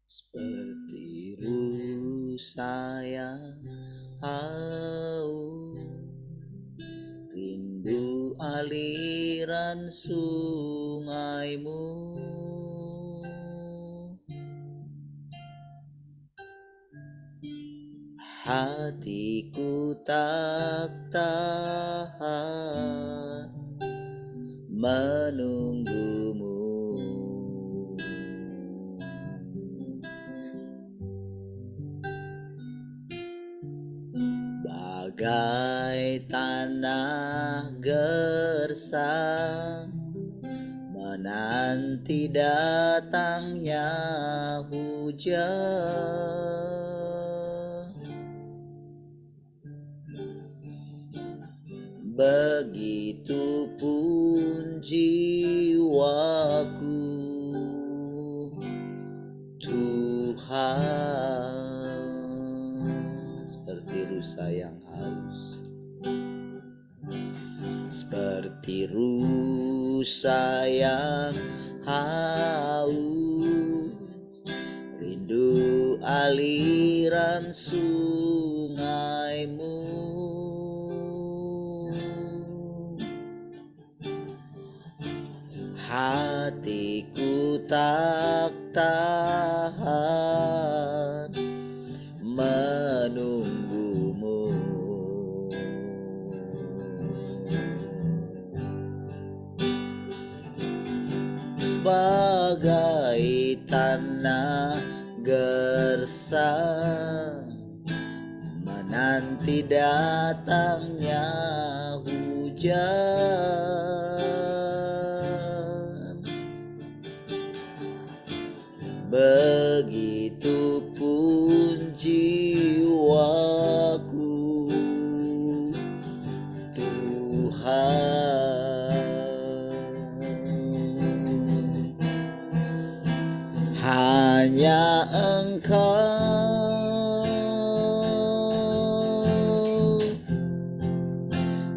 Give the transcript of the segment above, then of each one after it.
Seperti rusa yang haus, rindu aliran sungaimu. Hatiku tak tahan menunggumu. Bagai tanah gersang menanti datangnya hujan. Begitupun jiwaku, Tuhan, seperti rusa yang haus, seperti rusa yang haus, rindu aliran sungaimu. Hatiku tak tahan menunggumu. Bagai tanah gersang menanti datangnya hujan. Begitupun jiwaku, Tuhan, hanya Engkau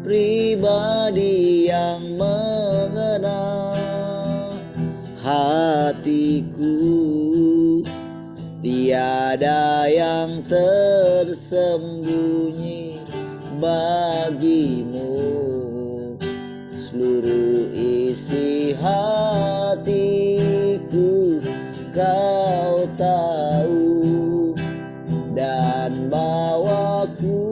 pribadi yang mengenal hatiku. Tiada yang tersembunyi bagimu. Seluruh isi hatiku Kau tahu, dan bawaku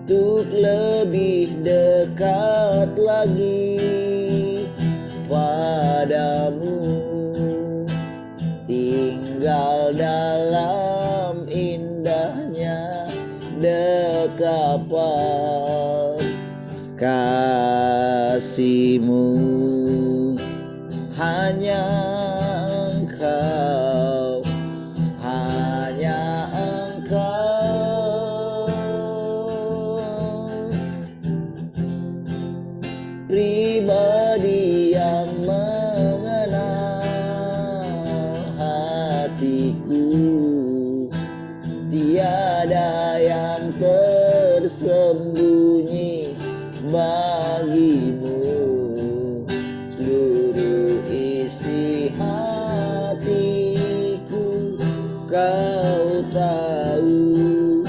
untuk lebih dekat lagi padamu, tinggal dalam indahnya dekapan kasih-Mu. Hanya Engkau, hanya Engkau pribadi yang mengenal hatiku. Tiada yang tersembunyi bagimu. Seluruh isi hatiku Kau tahu,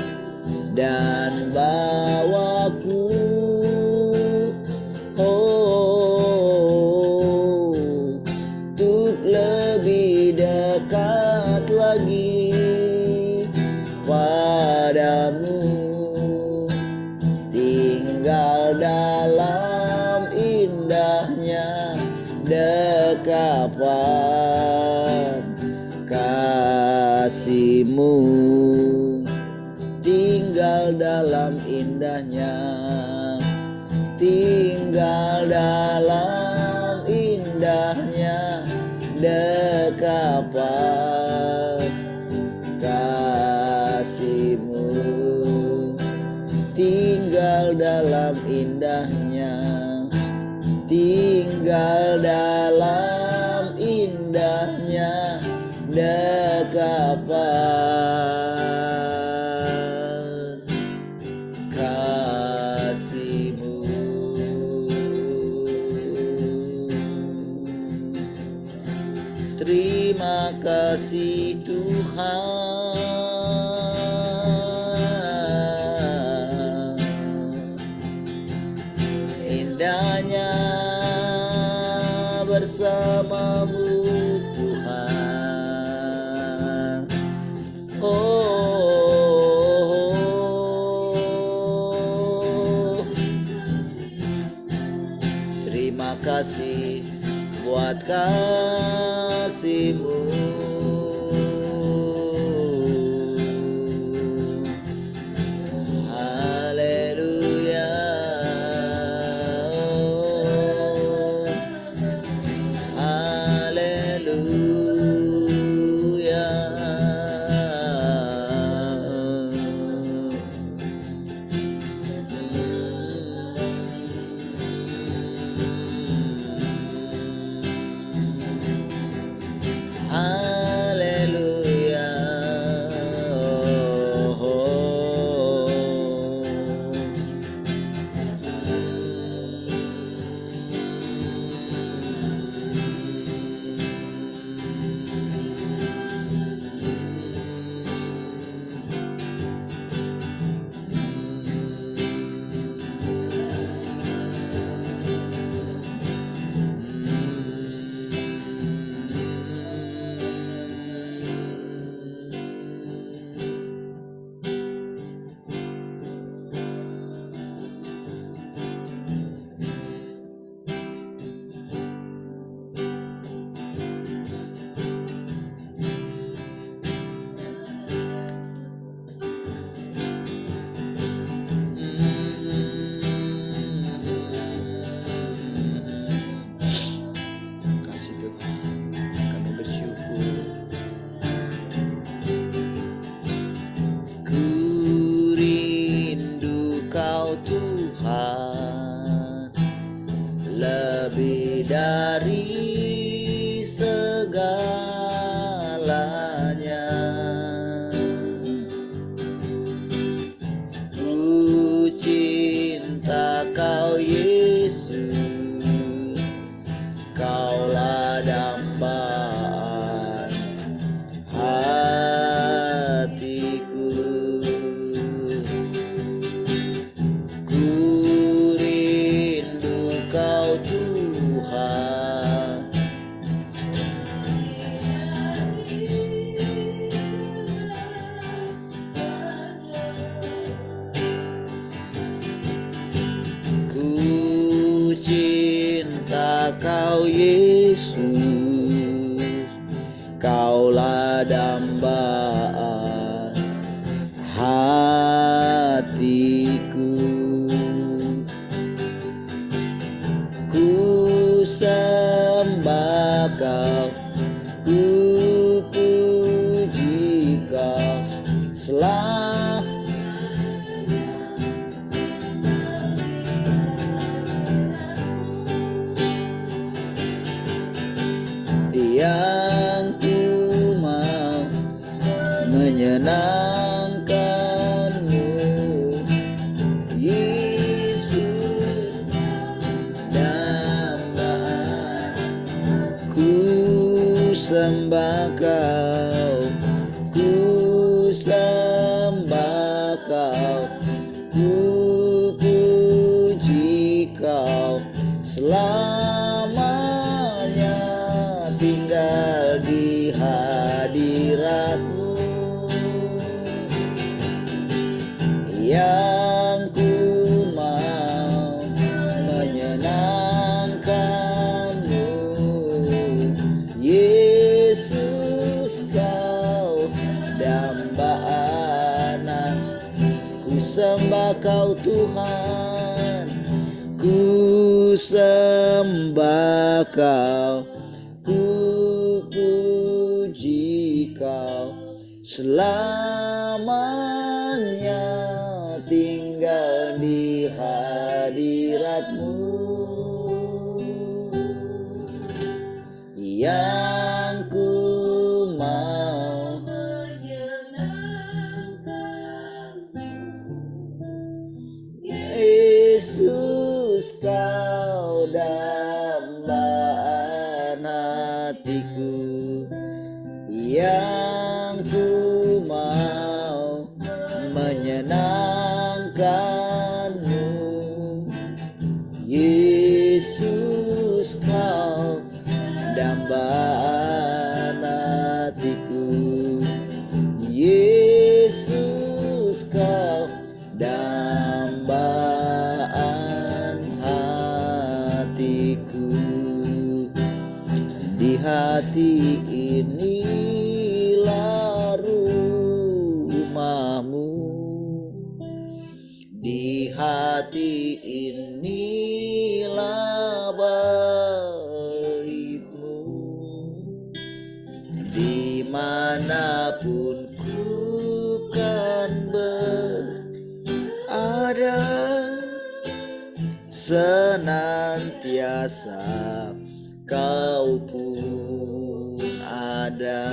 dan bawaku untuk lebih dekat lagi padamu, tinggal dalam indahnya dekapan kasih-Mu, tinggal dalam indahnya, tinggal dalam indahnya dekapan kasih-Mu, tinggal dalam indahnya, tinggal dalam indahnya dekapan kasih-Mu. Terima kasih Tuhan, indahnya bersama-Mu Tuhan. Oh, terima kasih buat kasih-Mu. Haleluya, haleluya. Haleluya. Kasih Tuhan, kami bersyukur. Ku rindu Kau Tuhan, lebih dari segalanya. Ku cinta Kau Yesus, Kaulah dambaan hatiku. Ku rindu Kau Tuhan, ku cinta Kau Yesus, Kaulah dambaan hatiku. Ku sembah Kau, ku puji Kau selalu. Yang ku mau menyenangkan-Mu, Yesus dambaan. Ku sembah Kau, ku sembah Kau, ku puji Kau selamanya, tinggal di hadirat-Mu. Yang ku mau menyenangkan-Mu, Yesus Kau dambaan. Ku sembah Kau Tuhan, ku sembah Kau, ku kau selamanya tinggal di hadiratmu yang ku mau Yesus kau dambaan hatiku yang ku mau menyenangkanmu Yesus kau dambaan hatiku Yesus kau dambaan hatiku di hati inilah rumahmu di hati inilah baitmu dimanapun ku kan berada senantiasa kau pun ada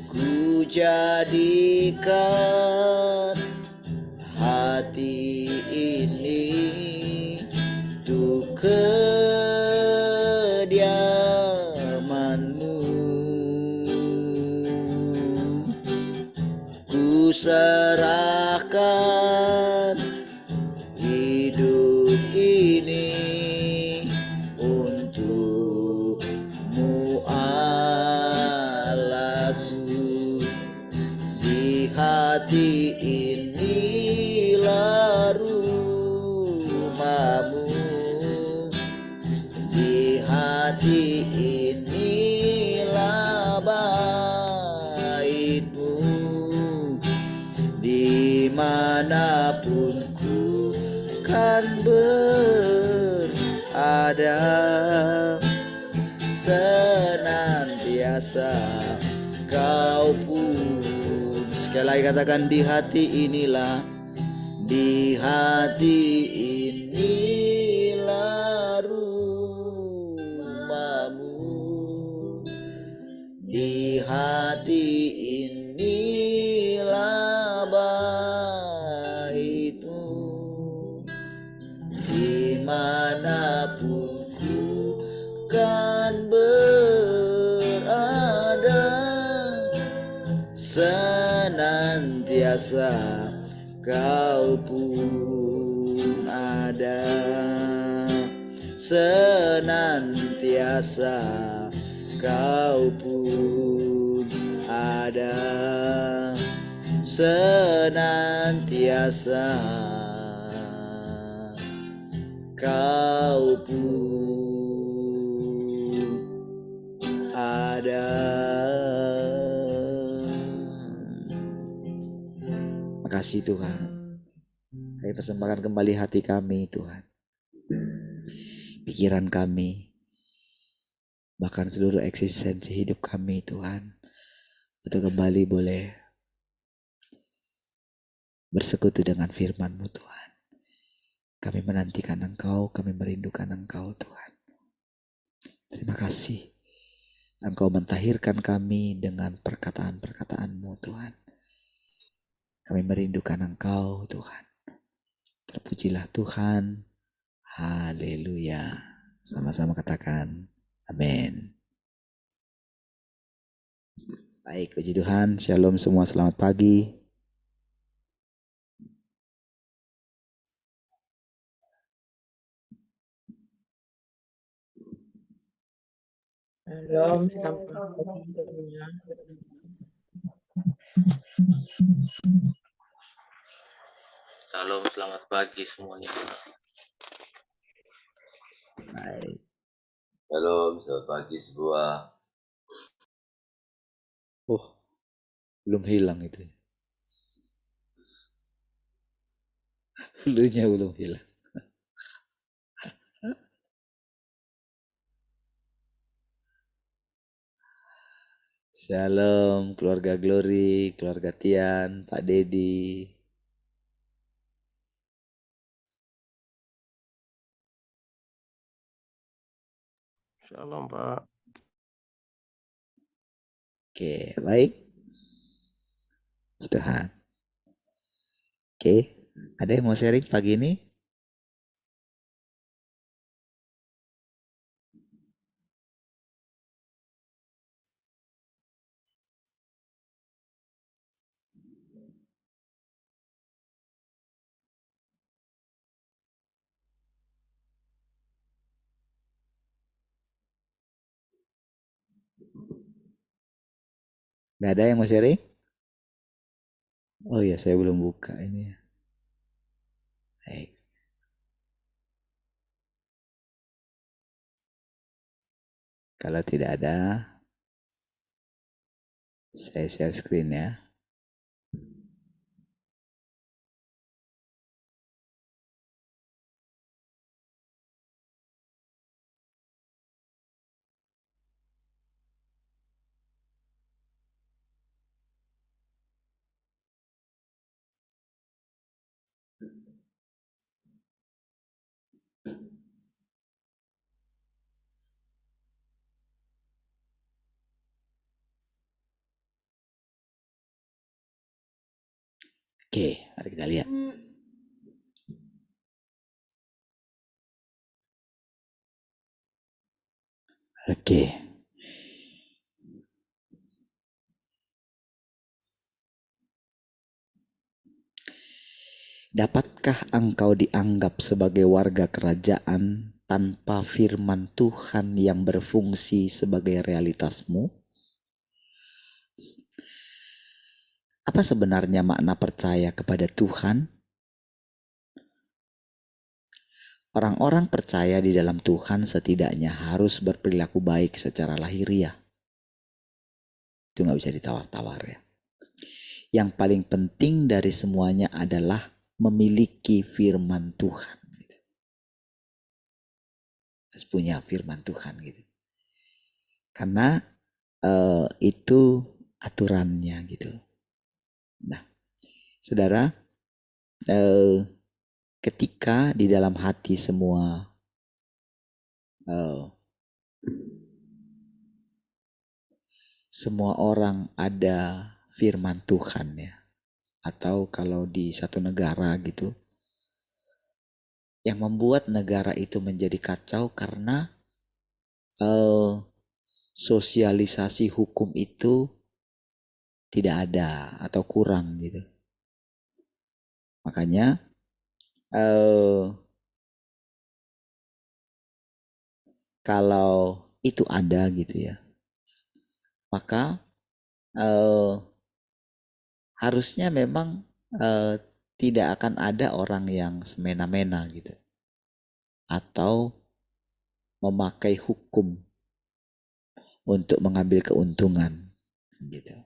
ku jadikan hati ini untuk kediamanmu ku serahkan hidup ini untukmu Allahku di hati inilah rumahmu di hati inilah baitmu dimanapun ku kan berada senantiasa kau pun sekali lagi katakan di hati inilah di hati inilah rumahmu di hati inilah baitmu dimanapun ku kan berada senantiasa kau pun ada senantiasa kau pun ada senantiasa kau pun ada. Makasih Tuhan, kami persembahkan kembali hati kami Tuhan, pikiran kami, bahkan seluruh eksistensi hidup kami Tuhan, untuk kembali boleh bersekutu dengan firman-Mu Tuhan. Kami menantikan Engkau, kami merindukan Engkau Tuhan. Terima kasih Engkau mentahirkan kami dengan perkataan-perkataan-Mu Tuhan. Kami merindukan Engkau Tuhan. Terpujilah Tuhan. Haleluya. Sama-sama katakan amin. Baik, puji Tuhan. Shalom semua, selamat pagi. Shalom, selamat pagi semuanya. Salam, selamat pagi semuanya. Baik. Shalom, selamat pagi semua. Oh, belum hilang itu. Bulunya belum hilang. Shalom keluarga Glory, keluarga Tian, Pak Dedi. Shalom, Pak. Oke, baik. Tuhan. Oke, ada yang mau sharing pagi ini? Gak ada yang mau sharing? Oh iya, saya belum buka ini ya. Baik. Kalau tidak ada, saya share screen ya. Oke, mari kita lihat. Oke. Dapatkah engkau dianggap sebagai warga kerajaan tanpa firman Tuhan yang berfungsi sebagai realitasmu? Apa sebenarnya makna percaya kepada Tuhan? Orang-orang percaya di dalam Tuhan setidaknya harus berperilaku baik secara lahiriah. Itu gak bisa ditawar-tawar ya. Yang paling penting dari semuanya adalah memiliki firman Tuhan. Harus punya firman Tuhan gitu. Karena itu aturannya gitu. Nah, saudara, ketika di dalam hati semua semua orang ada firman Tuhan ya, atau kalau di satu negara gitu, yang membuat negara itu menjadi kacau karena sosialisasi hukum itu tidak ada atau kurang gitu. Makanya kalau itu ada gitu ya, maka harusnya memang tidak akan ada orang yang semena-mena gitu, atau memakai hukum untuk mengambil keuntungan gitu.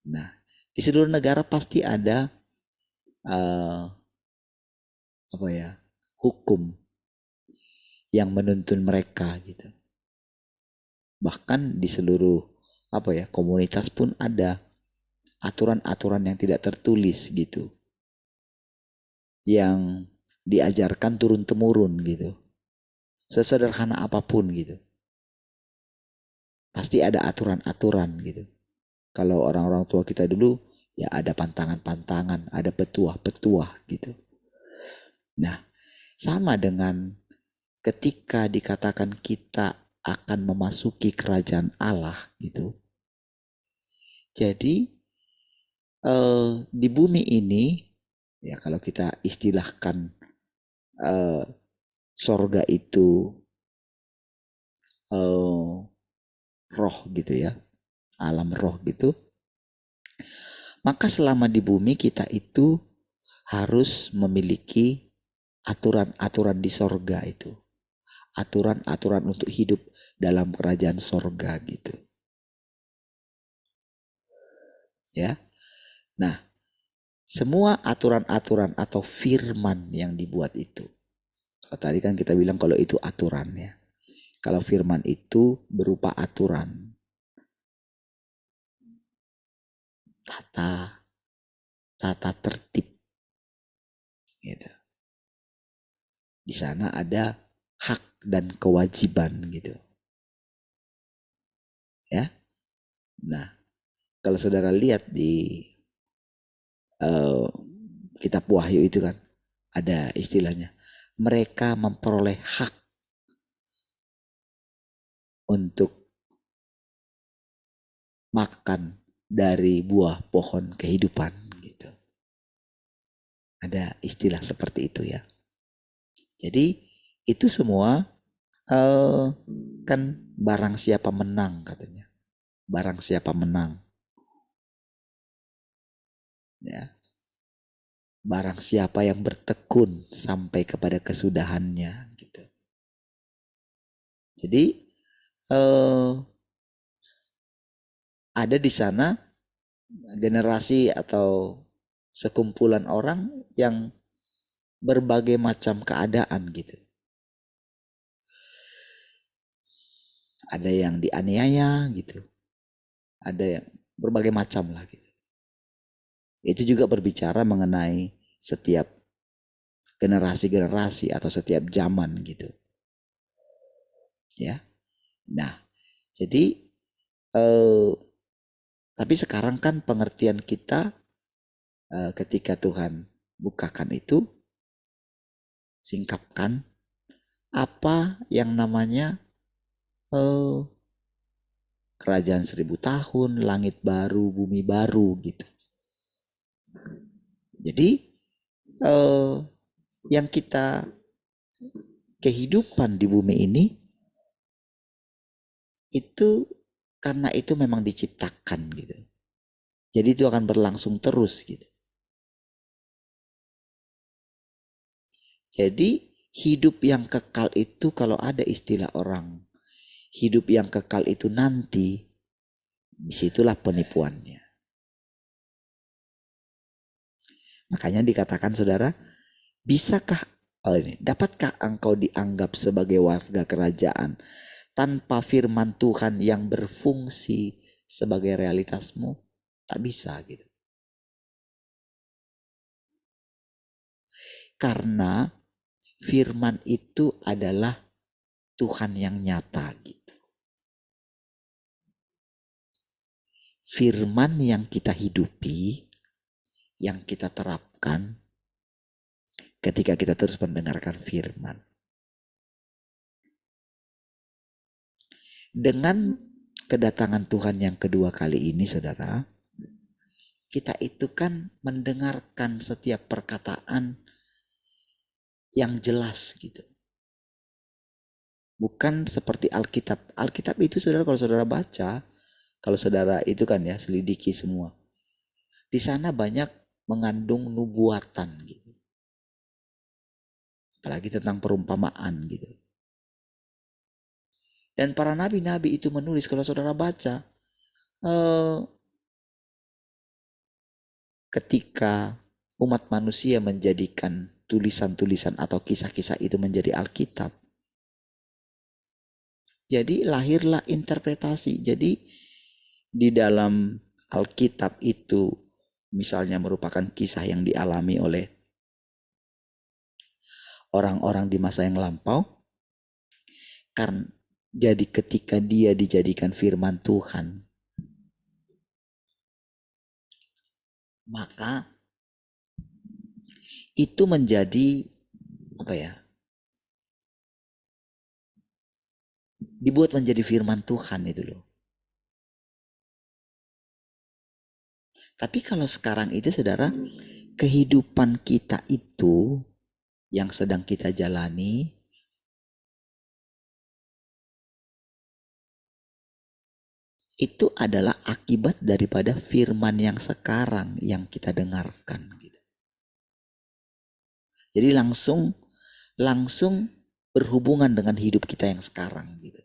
Nah, di seluruh negara pasti ada hukum yang menuntun mereka gitu. Bahkan di seluruh komunitas pun ada aturan-aturan yang tidak tertulis gitu, yang diajarkan turun-temurun gitu. Sesederhana apapun gitu, pasti ada aturan-aturan gitu. Kalau orang-orang tua kita dulu ya ada pantangan-pantangan, ada petuah-petuah gitu. Nah, sama dengan ketika dikatakan kita akan memasuki kerajaan Allah gitu. Jadi di bumi ini ya, kalau kita istilahkan sorga itu roh gitu ya, alam roh gitu. Maka selama di bumi kita itu harus memiliki aturan-aturan di sorga itu. Aturan-aturan untuk hidup dalam kerajaan sorga gitu. Ya. Nah, semua aturan-aturan atau firman yang dibuat itu. Tadi kan kita bilang kalau itu aturan ya. Kalau firman itu berupa aturan. tata tertib gitu. Di sana ada hak dan kewajiban gitu. Ya. Nah, kalau saudara lihat di kitab Wahyu itu kan ada istilahnya. Mereka memperoleh hak untuk makan dari buah pohon kehidupan gitu. Ada istilah seperti itu ya. Jadi itu semua kan barang siapa menang katanya. Barang siapa menang. Ya. Barang siapa yang bertekun sampai kepada kesudahannya gitu. Jadi ada di sana generasi atau sekumpulan orang yang berbagai macam keadaan gitu. Ada yang dianiaya gitu. Ada yang berbagai macam lah gitu. Itu juga berbicara mengenai setiap generasi-generasi atau setiap zaman gitu. Ya. Nah, jadi tapi sekarang kan pengertian kita ketika Tuhan bukakan itu, singkapkan apa yang namanya kerajaan 1000 tahun, langit baru, bumi baru gitu. Jadi yang kita kehidupan di bumi ini itu karena itu memang diciptakan gitu. Jadi itu akan berlangsung terus gitu. Jadi hidup yang kekal itu kalau ada istilah orang hidup yang kekal itu nanti, disitulah penipuannya. Makanya dikatakan saudara, dapatkah engkau dianggap sebagai warga kerajaan tanpa firman Tuhan yang berfungsi sebagai realitasmu? Tak bisa gitu. Karena firman itu adalah Tuhan yang nyata gitu. Firman yang kita hidupi, yang kita terapkan ketika kita terus mendengarkan firman. Dengan kedatangan Tuhan yang kedua kali ini saudara, kita itu kan mendengarkan setiap perkataan yang jelas gitu. Bukan seperti Alkitab. Alkitab itu saudara kalau saudara baca, kalau saudara itu kan ya selidiki semua. Di sana banyak mengandung nubuatan gitu. Apalagi tentang perumpamaan gitu. Dan para nabi-nabi itu menulis, kalau saudara baca, ketika umat manusia menjadikan tulisan-tulisan atau kisah-kisah itu menjadi Alkitab, jadi lahirlah interpretasi. Jadi di dalam Alkitab itu misalnya merupakan kisah yang dialami oleh orang-orang di masa yang lampau. Karena jadi ketika dia dijadikan firman Tuhan, maka itu menjadi dibuat menjadi firman Tuhan itu loh. Tapi kalau sekarang itu saudara, kehidupan kita itu yang sedang kita jalani itu adalah akibat daripada firman yang sekarang yang kita dengarkan gitu. Jadi langsung berhubungan dengan hidup kita yang sekarang gitu.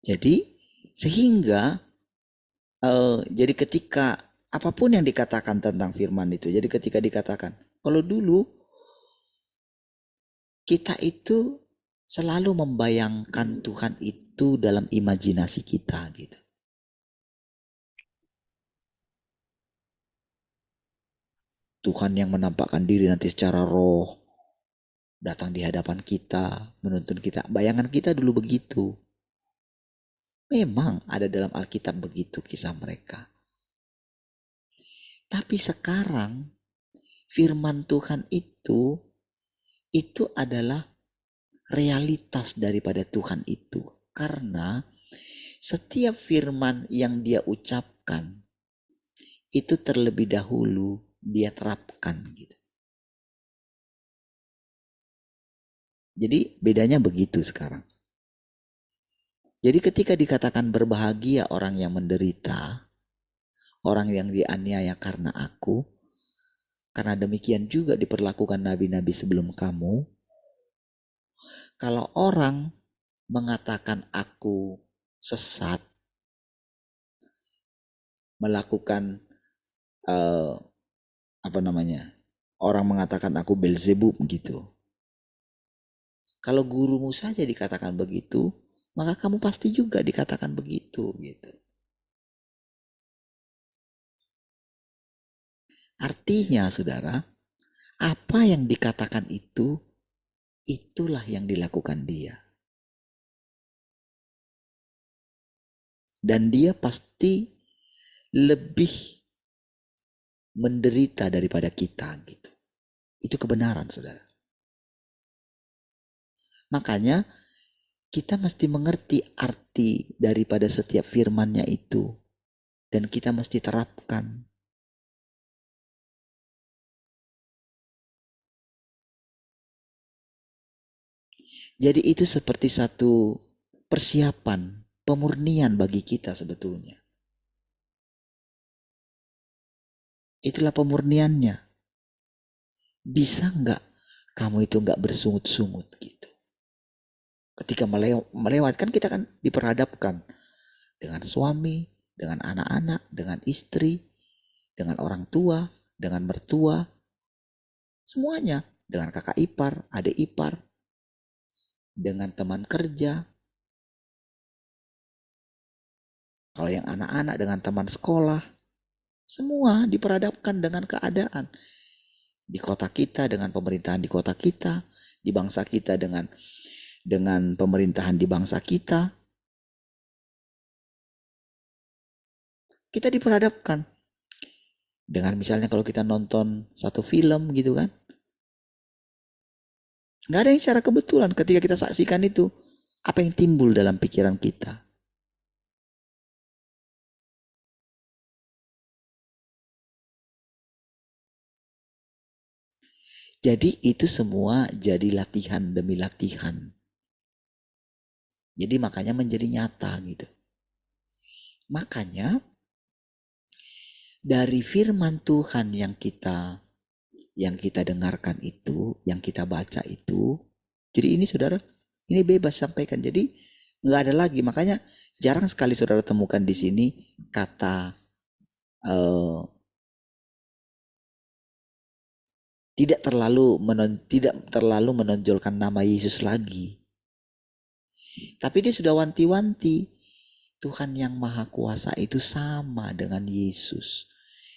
Jadi sehingga jadi ketika apapun yang dikatakan tentang firman itu, jadi ketika dikatakan kalau dulu kita itu selalu membayangkan Tuhan itu dalam imajinasi kita gitu. Tuhan yang menampakkan diri nanti secara roh, datang di hadapan kita, menuntun kita. Bayangan kita dulu begitu. Memang ada dalam Alkitab begitu kisah mereka. Tapi sekarang firman Tuhan itu adalah realitas daripada Tuhan itu. Karena setiap firman yang dia ucapkan itu terlebih dahulu dia terapkan gitu. Jadi bedanya begitu sekarang. Jadi ketika dikatakan berbahagia orang yang menderita, orang yang dianiaya karena aku, karena demikian juga diperlakukan nabi-nabi sebelum kamu. Kalau orang mengatakan aku sesat, melakukan orang mengatakan aku Belzebub gitu. Kalau gurumu saja dikatakan begitu, maka kamu pasti juga dikatakan begitu gitu. Artinya saudara, apa yang dikatakan itu, itulah yang dilakukan dia. Dan dia pasti lebih menderita daripada kita gitu. Itu kebenaran saudara. Makanya kita mesti mengerti arti daripada setiap firman-Nya itu. Dan kita mesti terapkan. Jadi itu seperti satu persiapan, pemurnian bagi kita sebetulnya. Itulah pemurniannya. Bisa nggak kamu itu nggak bersungut-sungut gitu. Ketika melewatkan kita kan diperhadapkan dengan suami, dengan anak-anak, dengan istri, dengan orang tua, dengan mertua, semuanya, dengan kakak ipar, adik ipar, dengan teman kerja. Kalau yang anak-anak dengan teman sekolah, semua diperhadapkan dengan keadaan. Di kota kita dengan pemerintahan di kota kita, di bangsa kita dengan pemerintahan di bangsa kita. Kita diperhadapkan dengan misalnya kalau kita nonton satu film gitu kan. Nggak ada yang secara kebetulan ketika kita saksikan itu. Apa yang timbul dalam pikiran kita? Jadi itu semua jadi latihan demi latihan. Jadi makanya menjadi nyata gitu. Makanya dari firman Tuhan yang kita dengarkan itu, yang kita baca itu, jadi ini saudara, ini bebas sampaikan. Jadi nggak ada lagi. Makanya jarang sekali saudara temukan di sini kata tidak terlalu menonjolkan nama Yesus lagi. Tapi dia sudah wanti-wanti. Tuhan yang Maha Kuasa itu sama dengan Yesus.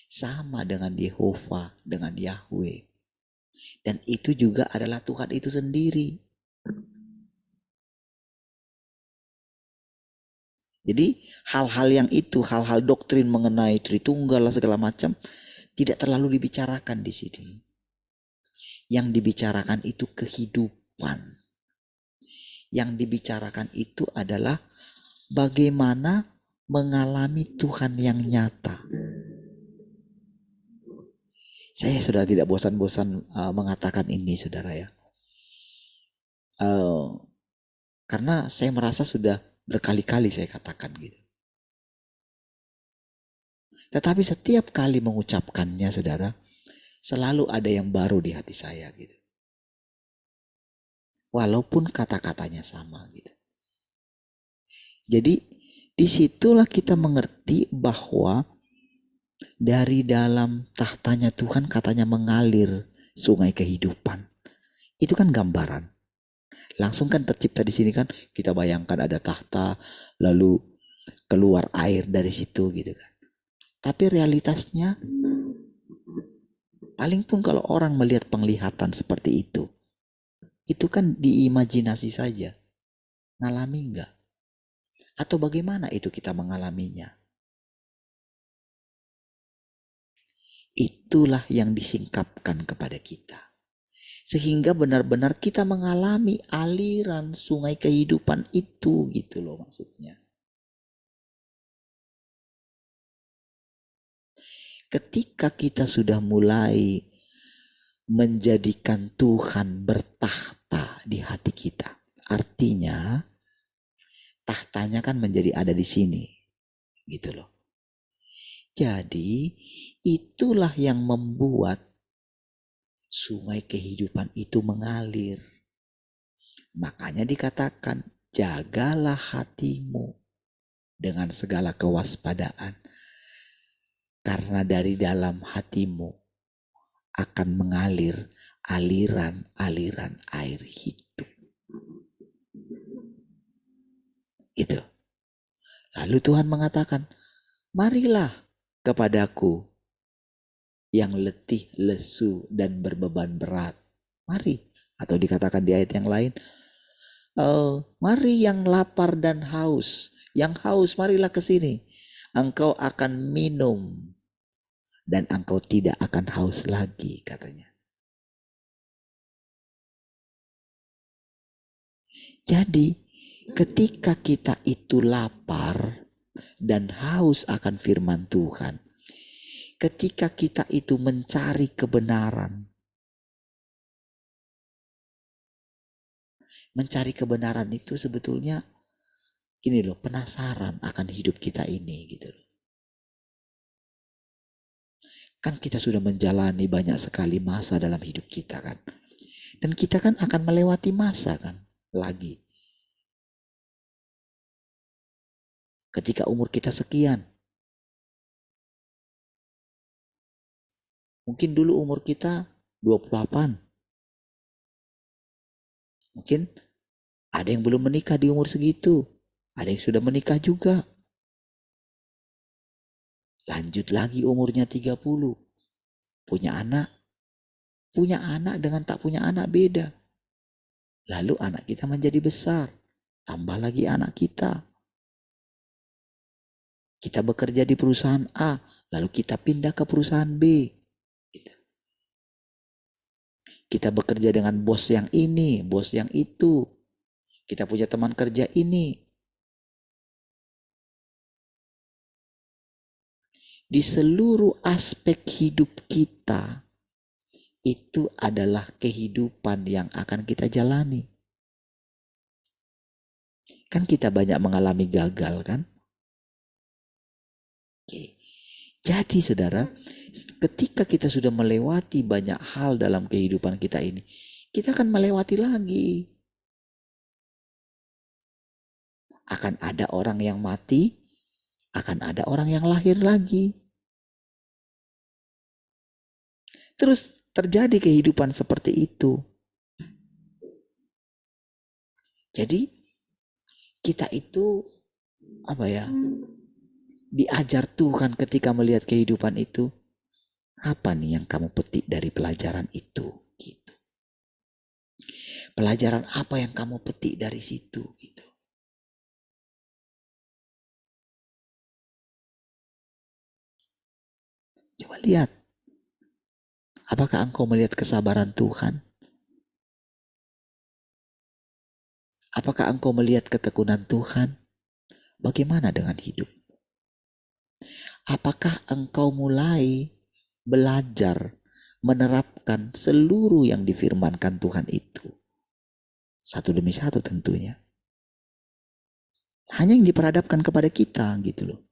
Sama dengan Yehova, dengan Yahweh. Dan itu juga adalah Tuhan itu sendiri. Jadi hal-hal yang itu, hal-hal doktrin mengenai Tritunggal segala macam tidak terlalu dibicarakan di sini. Yang dibicarakan itu kehidupan. Yang dibicarakan itu adalah bagaimana mengalami Tuhan yang nyata. Saya sudah tidak bosan-bosan mengatakan ini saudara ya. Karena saya merasa sudah berkali-kali saya katakan gitu. Tetapi setiap kali mengucapkannya saudara, selalu ada yang baru di hati saya gitu. Walaupun kata-katanya sama gitu. Jadi disitulah kita mengerti bahwa dari dalam tahtanya Tuhan katanya mengalir sungai kehidupan. Itu kan gambaran. Langsung kan tercipta di sini kan, kita bayangkan ada tahta, lalu keluar air dari situ gitu kan. Tapi realitasnya, paling pun kalau orang melihat penglihatan seperti itu kan diimajinasi saja. Ngalami enggak? Atau bagaimana itu kita mengalaminya? Itulah yang disingkapkan kepada kita. Sehingga benar-benar kita mengalami aliran sungai kehidupan itu gitu loh maksudnya. Ketika kita sudah mulai menjadikan Tuhan bertakhta di hati kita. Artinya tahtanya kan menjadi ada di sini gitu loh. Jadi itulah yang membuat sungai kehidupan itu mengalir. Makanya dikatakan, jagalah hatimu dengan segala kewaspadaan. Karena dari dalam hatimu akan mengalir aliran-aliran air hidup. Itu. Lalu Tuhan mengatakan, marilah kepadaku yang letih, lesu, dan berbeban berat. Mari. Atau dikatakan di ayat yang lain, mari yang lapar dan haus. Yang haus, marilah ke sini. Engkau akan minum. Dan engkau tidak akan haus lagi, katanya. Jadi, ketika kita itu lapar dan haus akan firman Tuhan, ketika kita itu mencari kebenaran, itu sebetulnya gini loh, penasaran akan hidup kita ini gitu loh. Kan kita sudah menjalani banyak sekali masa dalam hidup kita kan. Dan kita kan akan melewati masa kan lagi. Ketika umur kita sekian. Mungkin dulu umur kita 28. Mungkin ada yang belum menikah di umur segitu. Ada yang sudah menikah juga. Lanjut lagi umurnya 30. Punya anak. Punya anak dengan tak punya anak beda. Lalu anak kita menjadi besar. Tambah lagi anak kita. Kita bekerja di perusahaan A. Lalu kita pindah ke perusahaan B. Kita bekerja dengan bos yang ini, bos yang itu. Kita punya teman kerja ini. Di seluruh aspek hidup kita, itu adalah kehidupan yang akan kita jalani. Kan kita banyak mengalami gagal kan? Oke. Jadi saudara, ketika kita sudah melewati banyak hal dalam kehidupan kita ini, kita akan melewati lagi. Akan ada orang yang mati, akan ada orang yang lahir lagi. Terus terjadi kehidupan seperti itu. Jadi kita itu diajar Tuhan ketika melihat kehidupan itu. Apa nih yang kamu petik dari pelajaran itu? Gitu. Pelajaran apa yang kamu petik dari situ? Gitu. Coba lihat. Apakah engkau melihat kesabaran Tuhan? Apakah engkau melihat ketekunan Tuhan? Bagaimana dengan hidup? Apakah engkau mulai belajar menerapkan seluruh yang difirmankan Tuhan itu? Satu demi satu tentunya. Hanya yang diperhadapkan kepada kita gitu loh.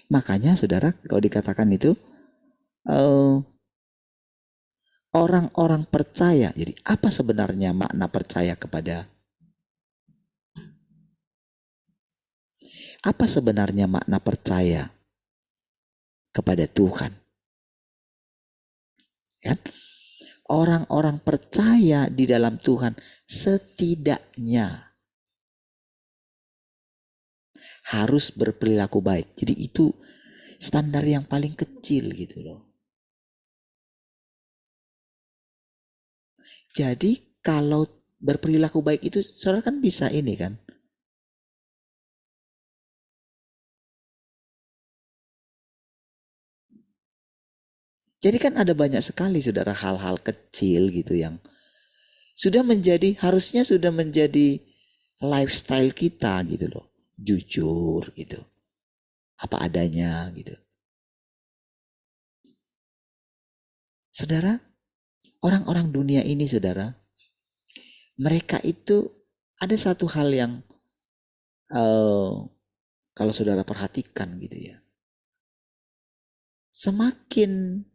Makanya saudara, kalau dikatakan itu orang-orang percaya. Jadi apa sebenarnya makna percaya kepada? Apa sebenarnya makna percaya kepada Tuhan? Kan? orang-orang percaya di dalam Tuhan setidaknya harus berperilaku baik. Jadi itu standar yang paling kecil gitu loh. Jadi kalau berperilaku baik itu saudara kan bisa ini kan. Jadi kan ada banyak sekali saudara hal-hal kecil gitu yang harusnya sudah menjadi lifestyle kita gitu loh. Jujur gitu. Apa adanya gitu. Saudara, orang-orang dunia ini saudara, mereka itu ada satu hal yang kalau saudara perhatikan gitu ya. Semakin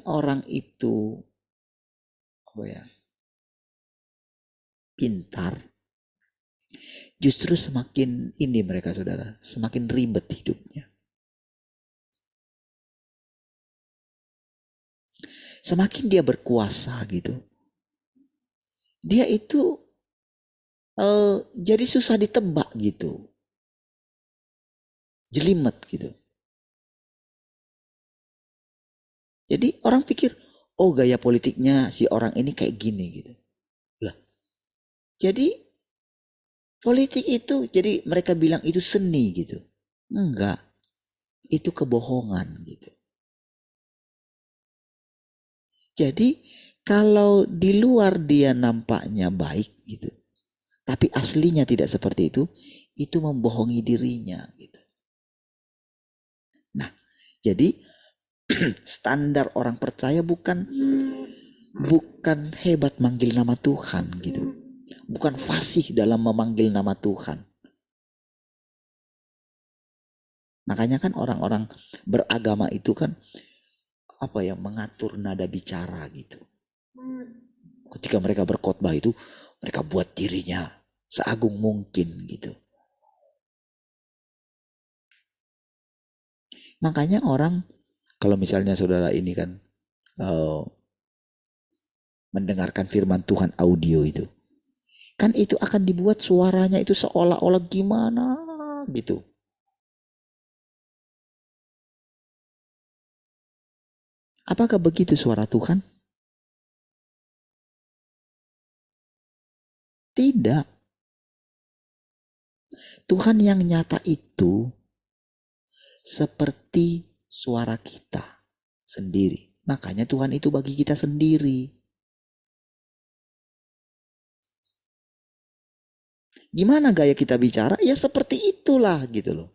orang itu pintar, justru semakin ini mereka saudara, semakin ribet hidupnya. Semakin dia berkuasa gitu, dia itu jadi susah ditebak gitu, jelimet gitu. Jadi orang pikir, oh gaya politiknya si orang ini kayak gini gitu. Lah, jadi politik itu, jadi mereka bilang itu seni gitu. Enggak, itu kebohongan gitu. Jadi kalau di luar dia nampaknya baik gitu, tapi aslinya tidak seperti itu membohongi dirinya gitu. Nah, jadi standar orang percaya bukan hebat manggil nama Tuhan gitu. Bukan fasih dalam memanggil nama Tuhan. Makanya kan orang-orang beragama itu kan mengatur nada bicara gitu. Ketika mereka berkhotbah itu mereka buat dirinya seagung mungkin gitu. Makanya orang kalau misalnya saudara ini kan mendengarkan firman Tuhan audio itu, kan itu akan dibuat suaranya itu seolah-olah gimana gitu. Apakah begitu suara Tuhan? Tidak. Tuhan yang nyata itu seperti suara kita sendiri. Makanya Tuhan itu bagi kita sendiri. Gimana gaya kita bicara? Ya seperti itulah gitu loh.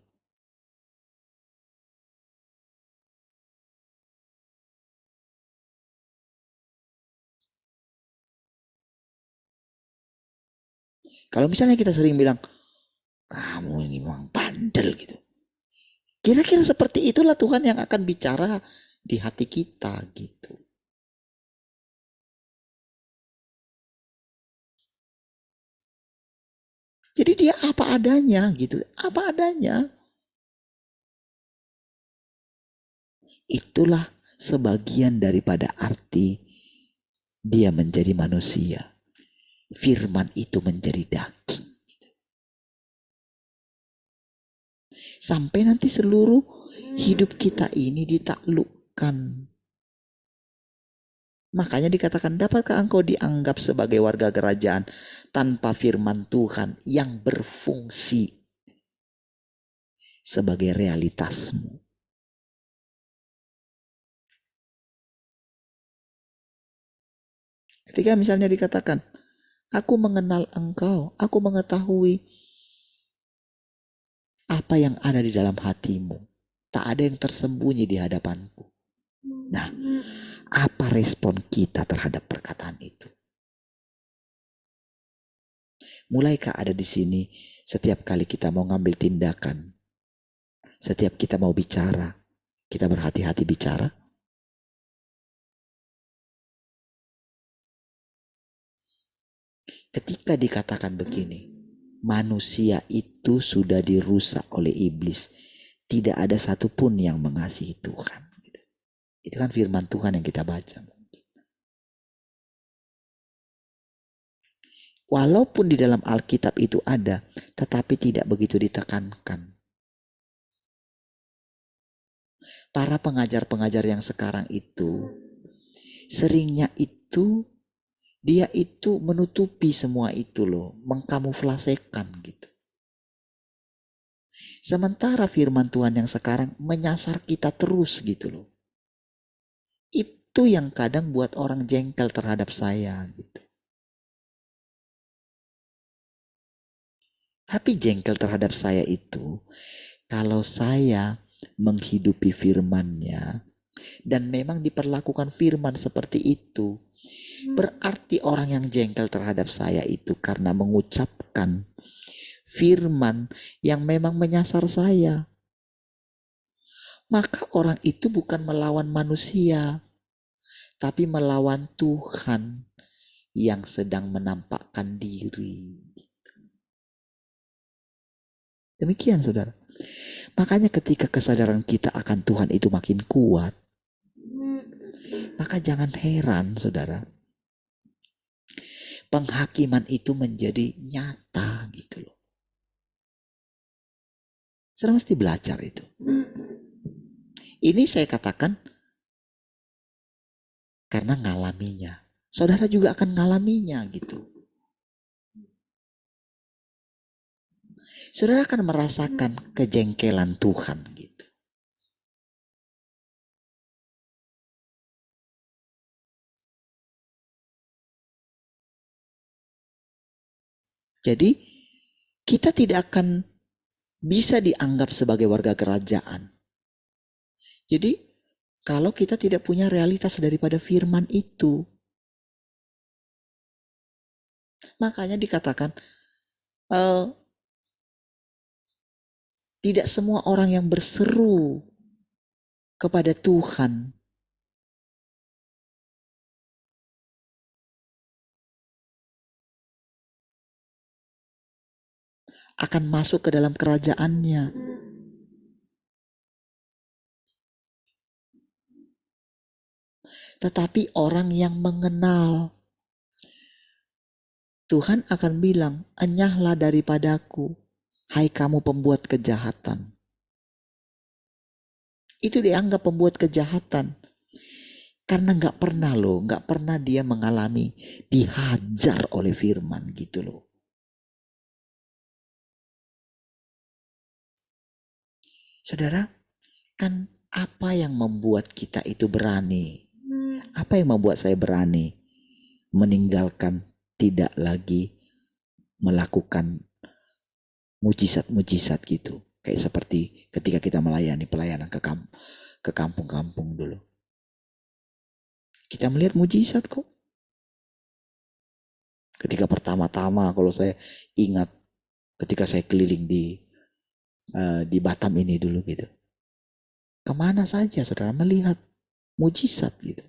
Kalau misalnya kita sering bilang, kamu ini memang bandel gitu. Kira-kira seperti itulah Tuhan yang akan bicara di hati kita gitu. Jadi dia apa adanya gitu. Apa adanya. Itulah sebagian daripada arti dia menjadi manusia. Firman itu menjadi daging. Sampai nanti seluruh hidup kita ini ditaklukkan. Makanya dikatakan, dapatkah engkau dianggap sebagai warga kerajaan tanpa firman Tuhan yang berfungsi sebagai realitasmu? Ketika misalnya dikatakan, aku mengenal engkau, aku mengetahui apa yang ada di dalam hatimu. Tak ada yang tersembunyi di hadapanku. Nah, apa respon kita terhadap perkataan itu? Mulaikah ada di sini setiap kali kita mau ngambil tindakan, setiap kita mau bicara, kita berhati-hati bicara? Ketika dikatakan begini, manusia itu sudah dirusak oleh iblis. Tidak ada satupun yang mengasihi Tuhan. Itu kan firman Tuhan yang kita baca. Walaupun di dalam Alkitab itu ada, tetapi tidak begitu ditekankan. Para pengajar-pengajar yang sekarang itu, seringnya itu, dia itu menutupi semua itu loh, mengkamuflasekan gitu. Sementara firman Tuhan yang sekarang menyasar kita terus gitu loh. Itu yang kadang buat orang jengkel terhadap saya gitu. Tapi jengkel terhadap saya itu, kalau saya menghidupi firman-Nya dan memang diperlakukan firman seperti itu, berarti orang yang jengkel terhadap saya itu karena mengucapkan firman yang memang menyasar saya. Maka orang itu bukan melawan manusia, tapi melawan Tuhan yang sedang menampakkan diri. Demikian saudara. Makanya ketika kesadaran kita akan Tuhan itu makin kuat, maka jangan heran saudara. Penghakiman itu menjadi nyata gitu loh. Saudara mesti belajar itu. Ini saya katakan karena ngalaminya. Saudara juga akan ngalaminya gitu. Saudara akan merasakan kejengkelan Tuhan gitu. Jadi kita tidak akan bisa dianggap sebagai warga kerajaan. Jadi kalau kita tidak punya realitas daripada firman itu. Makanya dikatakan tidak semua orang yang berseru kepada Tuhan akan masuk ke dalam kerajaannya. Tetapi orang yang mengenal Tuhan akan bilang, enyahlah daripadaku, hai kamu pembuat kejahatan. Itu dianggap pembuat kejahatan. Karena gak pernah dia mengalami dihajar oleh firman gitu loh. Saudara, kan apa yang membuat kita itu berani? Apa yang membuat saya berani meninggalkan tidak lagi melakukan mujizat-mujizat gitu. Kayak seperti ketika kita melayani pelayanan ke kampung-kampung dulu. Kita melihat mujizat kok. Ketika pertama-tama kalau saya ingat ketika saya keliling di Batam ini dulu gitu. Kemana saja saudara melihat mujizat gitu.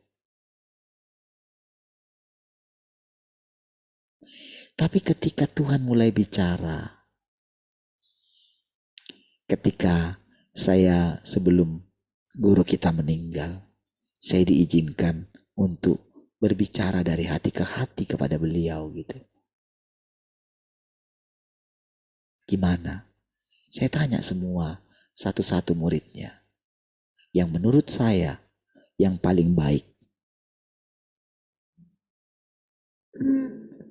Tapi ketika Tuhan mulai bicara, ketika saya sebelum guru kita meninggal, saya diizinkan untuk berbicara dari hati ke hati kepada beliau gitu. Gimana? Saya tanya semua satu-satu muridnya. Yang menurut saya yang paling baik.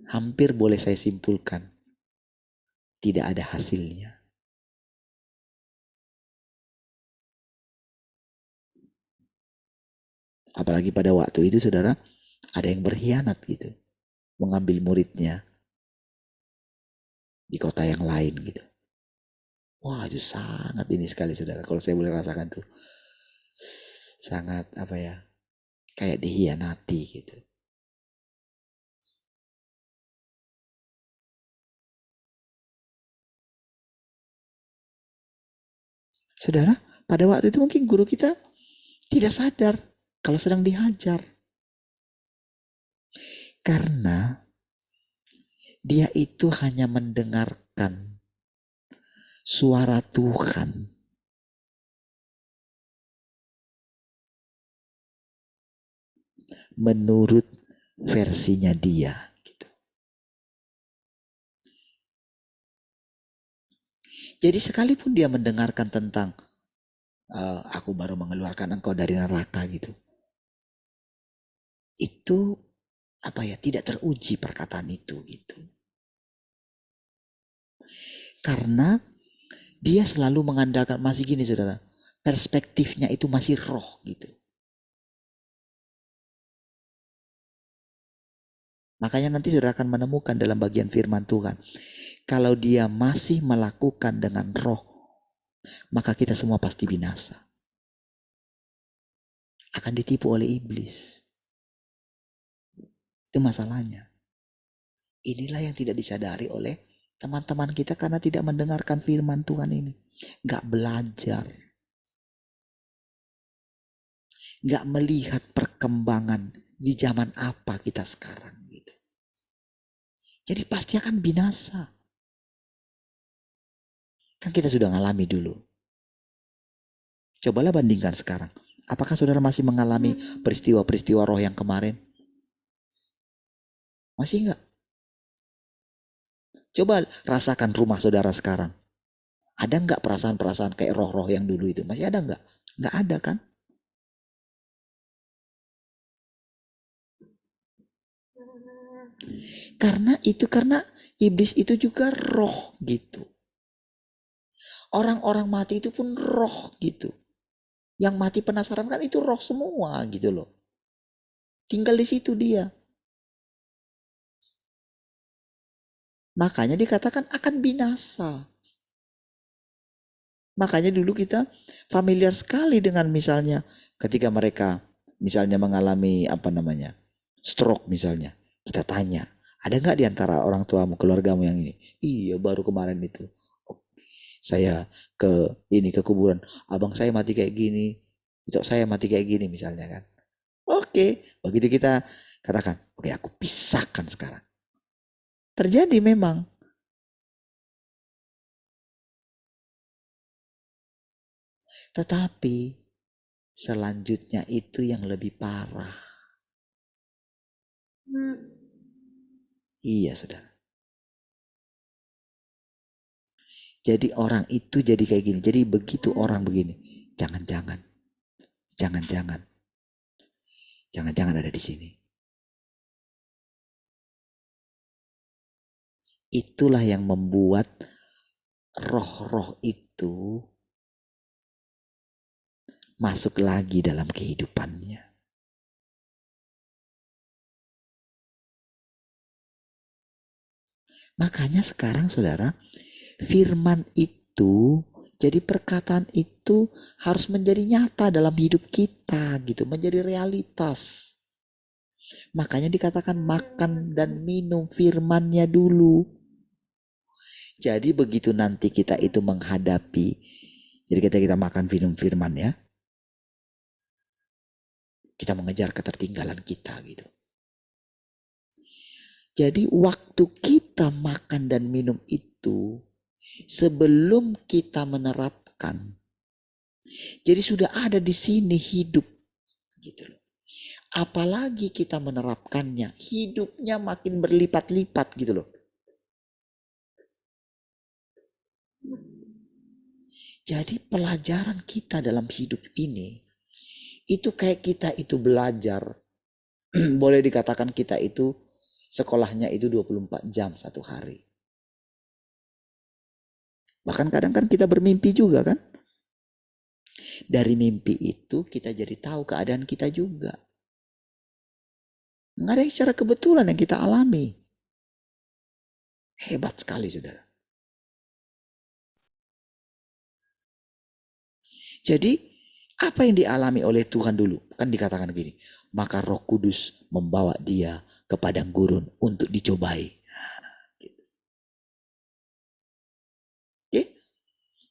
Hampir boleh saya simpulkan. Tidak ada hasilnya. Apalagi pada waktu itu saudara, ada yang berkhianat gitu. Mengambil muridnya di kota yang lain gitu. Wah itu sangat ini sekali saudara. Kalau saya boleh rasakan tuh. Sangat apa ya. Kayak dikhianati gitu. Saudara, pada waktu itu mungkin guru kita tidak sadar kalau sedang dihajar. Karena dia itu hanya mendengarkan suara Tuhan. menurut versinya dia. Gitu. Jadi sekalipun dia mendengarkan tentang aku baru mengeluarkan engkau dari neraka gitu, itu apa ya, tidak teruji perkataan itu gitu. Karena dia selalu mengandalkan, masih gini saudara, perspektifnya itu masih roh gitu. Makanya nanti saudara akan menemukan dalam bagian firman Tuhan, kalau dia masih melakukan dengan roh, maka kita semua pasti binasa. Akan ditipu oleh iblis. Itu masalahnya. Inilah yang tidak disadari oleh teman-teman kita karena tidak mendengarkan firman Tuhan ini. Gak belajar. Gak melihat perkembangan di zaman apa kita sekarang. Gitu. Jadi pasti akan binasa. Kan kita sudah ngalami dulu. Cobalah bandingkan sekarang. Apakah saudara masih mengalami peristiwa-peristiwa roh yang kemarin? Masih enggak? Coba rasakan rumah saudara sekarang. Ada enggak perasaan-perasaan kayak roh-roh yang dulu itu? Masih ada enggak? Enggak ada kan? Karena iblis itu juga roh gitu. Orang-orang mati itu pun roh gitu. Yang mati penasaran kan itu roh semua gitu loh. Tinggal di situ dia. Makanya dikatakan akan binasa. Makanya dulu kita familiar sekali dengan misalnya ketika mereka misalnya mengalami stroke misalnya. Kita tanya, ada nggak di antara orang tuamu, keluargamu yang ini? Iya, baru kemarin itu. Saya ke kuburan, abang saya mati kayak gini, itu saya mati kayak gini misalnya kan. Oke, begitu kita katakan, oke aku pisahkan sekarang. Terjadi memang. Tetapi selanjutnya itu yang lebih parah. Iya saudara. Jadi orang itu jadi kayak gini. Jadi begitu orang begini, jangan-jangan ada di sini. Itulah yang membuat roh-roh itu masuk lagi dalam kehidupannya. Makanya sekarang saudara, firman itu, jadi perkataan itu harus menjadi nyata dalam hidup kita gitu, menjadi realitas. Makanya dikatakan makan dan minum firmannya dulu. Jadi begitu nanti kita itu menghadapi, jadi kita makan minum firman ya, kita mengejar ketertinggalan kita gitu. Jadi waktu kita makan dan minum itu, sebelum kita menerapkan, jadi sudah ada di sini hidup gitu loh. Apalagi kita menerapkannya, hidupnya makin berlipat-lipat gitu loh. Jadi pelajaran kita dalam hidup ini, itu kayak kita itu belajar, boleh dikatakan kita itu sekolahnya itu 24 jam satu hari. Bahkan kadang kan kita bermimpi juga kan. Dari mimpi itu kita jadi tahu keadaan kita juga. Nggak ada yang secara kebetulan yang kita alami. Hebat sekali saudara. Jadi apa yang dialami oleh Tuhan dulu? Kan dikatakan gini, maka Roh Kudus membawa dia ke padang gurun untuk dicobai. Oke?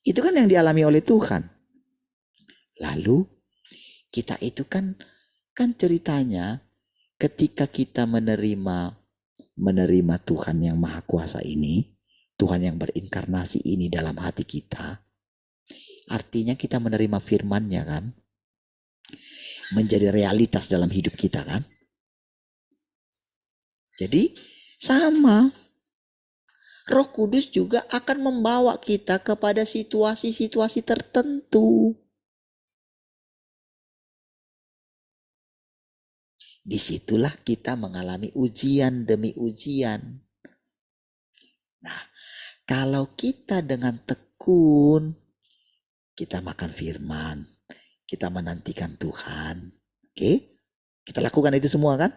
Itu kan yang dialami oleh Tuhan. Lalu kita itu kan ceritanya ketika kita menerima Tuhan yang Maha Kuasa ini, Tuhan yang berinkarnasi ini dalam hati kita, artinya kita menerima firman-Nya kan, menjadi realitas dalam hidup kita kan. Jadi sama, Roh Kudus juga akan membawa kita kepada situasi-situasi tertentu. Disitulah kita mengalami ujian demi ujian. Nah, kalau kita dengan tekun, kita makan firman, kita menantikan Tuhan. Oke? Kita lakukan itu semua kan?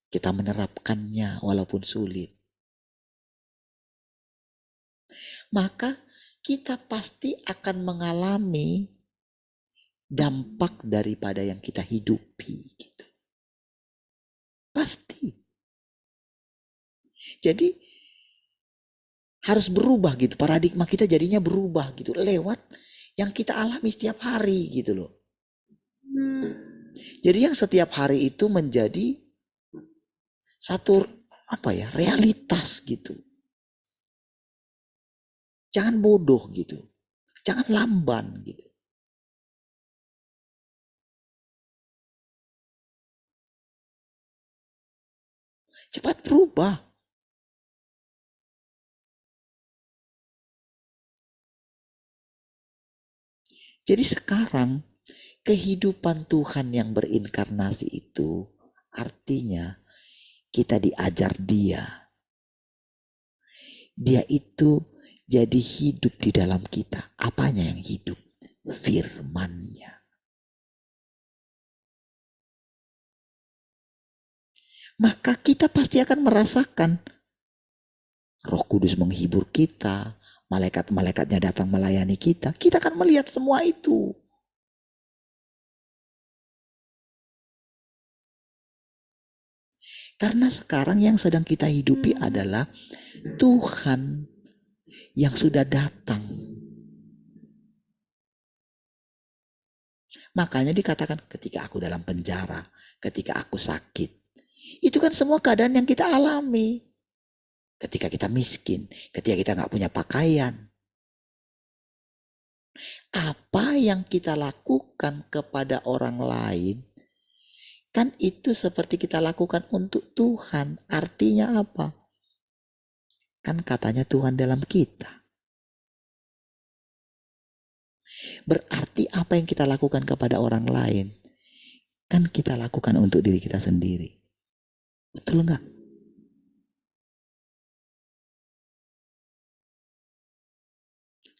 Kita menerapkannya walaupun sulit. Maka kita pasti akan mengalami dampak daripada yang kita hidupi gitu. Pasti. Jadi harus berubah gitu, paradigma kita jadinya berubah gitu lewat yang kita alami setiap hari gitu loh. Jadi yang setiap hari itu menjadi satu realitas gitu. Jangan bodoh gitu. Jangan lamban gitu. Cepat berubah. Jadi sekarang kehidupan Tuhan yang berinkarnasi itu artinya kita diajar Dia. Dia itu jadi hidup di dalam kita. Apanya yang hidup? Firman-Nya. Maka kita pasti akan merasakan Roh Kudus menghibur kita, malaikat-malaikatnya datang melayani kita. Kita akan melihat semua itu. Karena sekarang yang sedang kita hidupi adalah Tuhan yang sudah datang. Makanya dikatakan ketika aku dalam penjara, ketika aku sakit. Itu kan semua keadaan yang kita alami. Ketika kita miskin, ketika kita gak punya pakaian. Apa yang kita lakukan kepada orang lain, kan itu seperti kita lakukan untuk Tuhan. Artinya apa? Kan katanya Tuhan dalam kita. Berarti apa yang kita lakukan kepada orang lain, kan kita lakukan untuk diri kita sendiri. Betul nggak?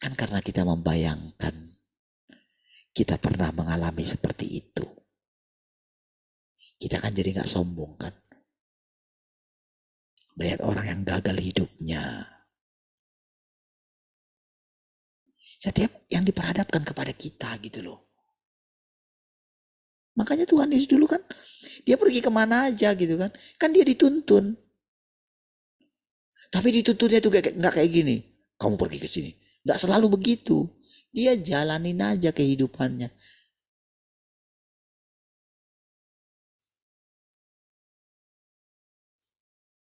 Kan karena kita membayangkan kita pernah mengalami seperti itu. Kita kan jadi nggak sombong kan. Melihat orang yang gagal hidupnya. Setiap yang diperhadapkan kepada kita gitu loh. Makanya Tuhan Yesus dulu kan, dia pergi kemana aja gitu kan. Kan dia dituntun. Tapi dituntunnya tuh nggak kayak gini. Kamu pergi ke sini. Nggak selalu begitu. Dia jalanin aja kehidupannya.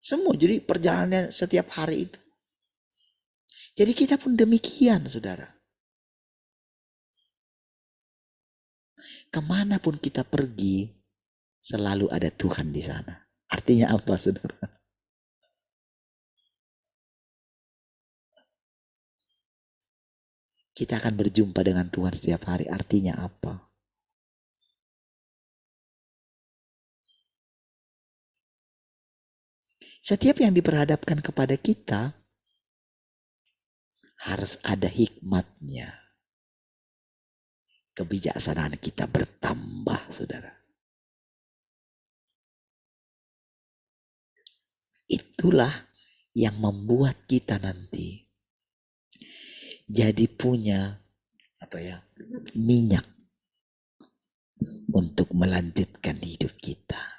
Semua jadi perjalanannya setiap hari itu. Jadi kita pun demikian saudara. Kemanapun kita pergi, selalu ada Tuhan di sana. Artinya apa saudara? Kita akan berjumpa dengan Tuhan setiap hari. Artinya apa? Setiap yang diperhadapkan kepada kita harus ada hikmatnya. Kebijaksanaan kita bertambah, saudara. Itulah yang membuat kita nanti jadi punya minyak untuk melanjutkan hidup kita.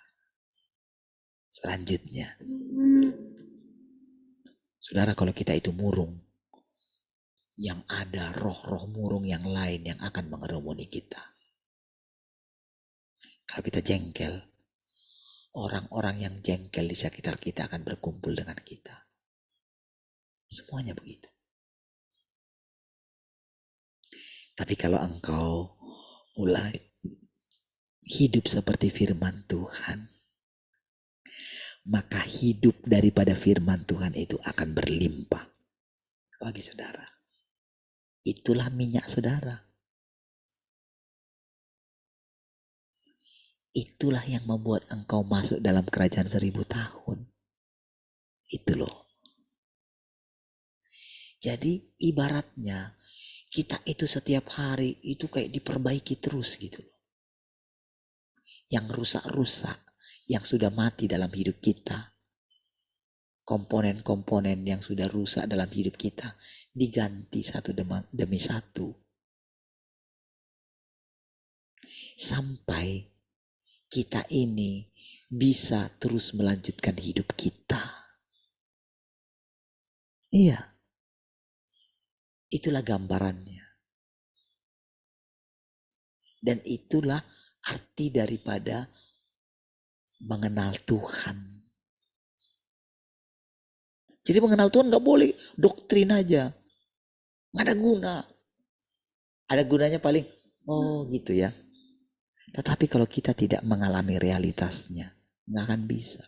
Selanjutnya, saudara, kalau kita itu murung, yang ada roh-roh murung yang lain yang akan mengerumuni kita. Kalau kita jengkel, orang-orang yang jengkel di sekitar kita akan berkumpul dengan kita. Semuanya begitu. Tapi kalau engkau mulai hidup seperti firman Tuhan, maka hidup daripada firman Tuhan itu akan berlimpah bagi saudara. Itulah minyak saudara. Itulah yang membuat engkau masuk dalam kerajaan 1000 tahun. Itu loh. Jadi ibaratnya kita itu setiap hari itu kayak diperbaiki terus gitu. Yang rusak-rusak, yang sudah mati dalam hidup kita, komponen-komponen yang sudah rusak dalam hidup kita diganti satu demi satu. Sampai kita ini bisa terus melanjutkan hidup kita. Iya. Itulah gambarannya. Dan itulah arti daripada mengenal Tuhan. Jadi mengenal Tuhan gak boleh doktrin aja. Gak ada guna. Ada gunanya paling, oh gitu ya. Tetapi kalau kita tidak mengalami realitasnya, gak akan bisa.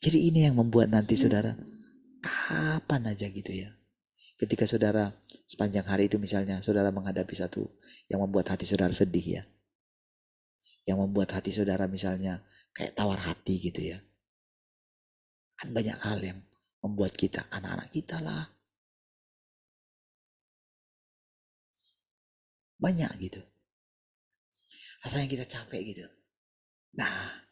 Jadi ini yang membuat nanti saudara, kapan aja gitu ya. Ketika saudara sepanjang hari itu misalnya saudara menghadapi satu yang membuat hati saudara sedih ya. Yang membuat hati saudara misalnya kayak tawar hati gitu ya. Kan banyak hal yang membuat kita, anak-anak kita lah. Banyak gitu. Rasanya kita capek gitu. Nah,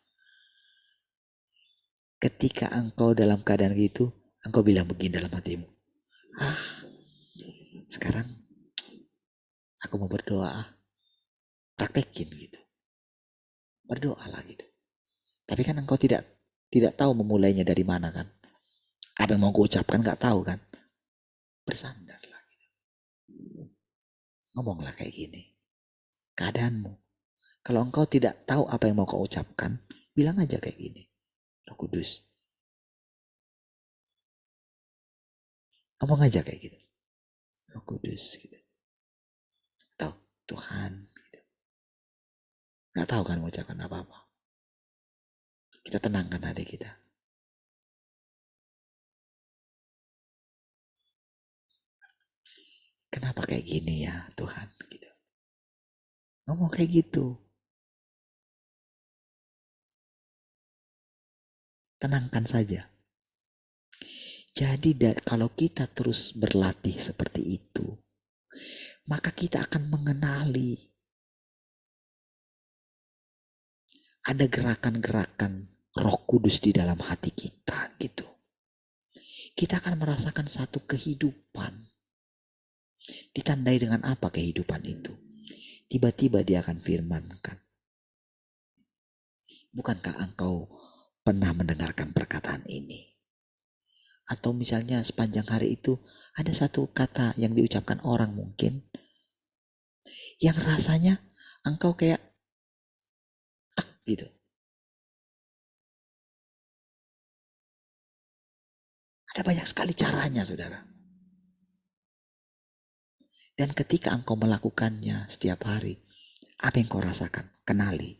ketika engkau dalam keadaan gitu, engkau bilang begini dalam hatimu. Sekarang aku mau berdoa. Praktekin gitu. Berdoalah gitu. Tapi kan engkau tidak tahu memulainya dari mana kan. Apa yang mau kau ucapkan gak tahu kan. Bersandarlah gitu. Ngomonglah kayak gini. Keadaanmu. Kalau engkau tidak tahu apa yang mau kau ucapkan, bilang aja kayak gini. Roh Kudus. Ngomong aja kayak gitu. Roh Kudus gitu. Tahu Tuhan gitu. Gak tahu kan mengucapkan apa-apa. Kita tenangkan hati kita. Kenapa kayak gini ya Tuhan gitu. Ngomong kayak gitu. Tenangkan saja. Jadi kalau kita terus berlatih seperti itu, maka kita akan mengenali ada gerakan-gerakan Roh Kudus di dalam hati kita gitu. Kita akan merasakan satu kehidupan. Ditandai dengan apa kehidupan itu? Tiba-tiba dia akan firmankan. Bukankah engkau pernah mendengarkan perkataan ini? Atau misalnya sepanjang hari itu ada satu kata yang diucapkan orang mungkin yang rasanya engkau kayak tak gitu. Ada banyak sekali caranya saudara. Dan ketika engkau melakukannya setiap hari, apa yang kau rasakan? Kenali.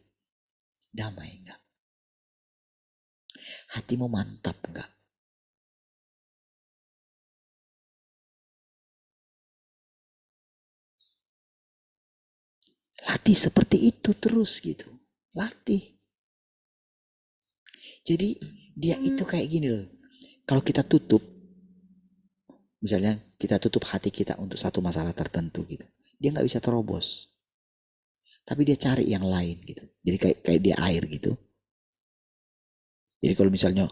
Damai enggak? Hatimu mantap enggak? Latih seperti itu terus gitu. Latih. Jadi dia itu kayak gini loh. Kalau kita tutup, misalnya kita tutup hati kita untuk satu masalah tertentu gitu. Dia nggak bisa terobos. Tapi dia cari yang lain gitu. Jadi kayak dia air gitu. Jadi kalau misalnya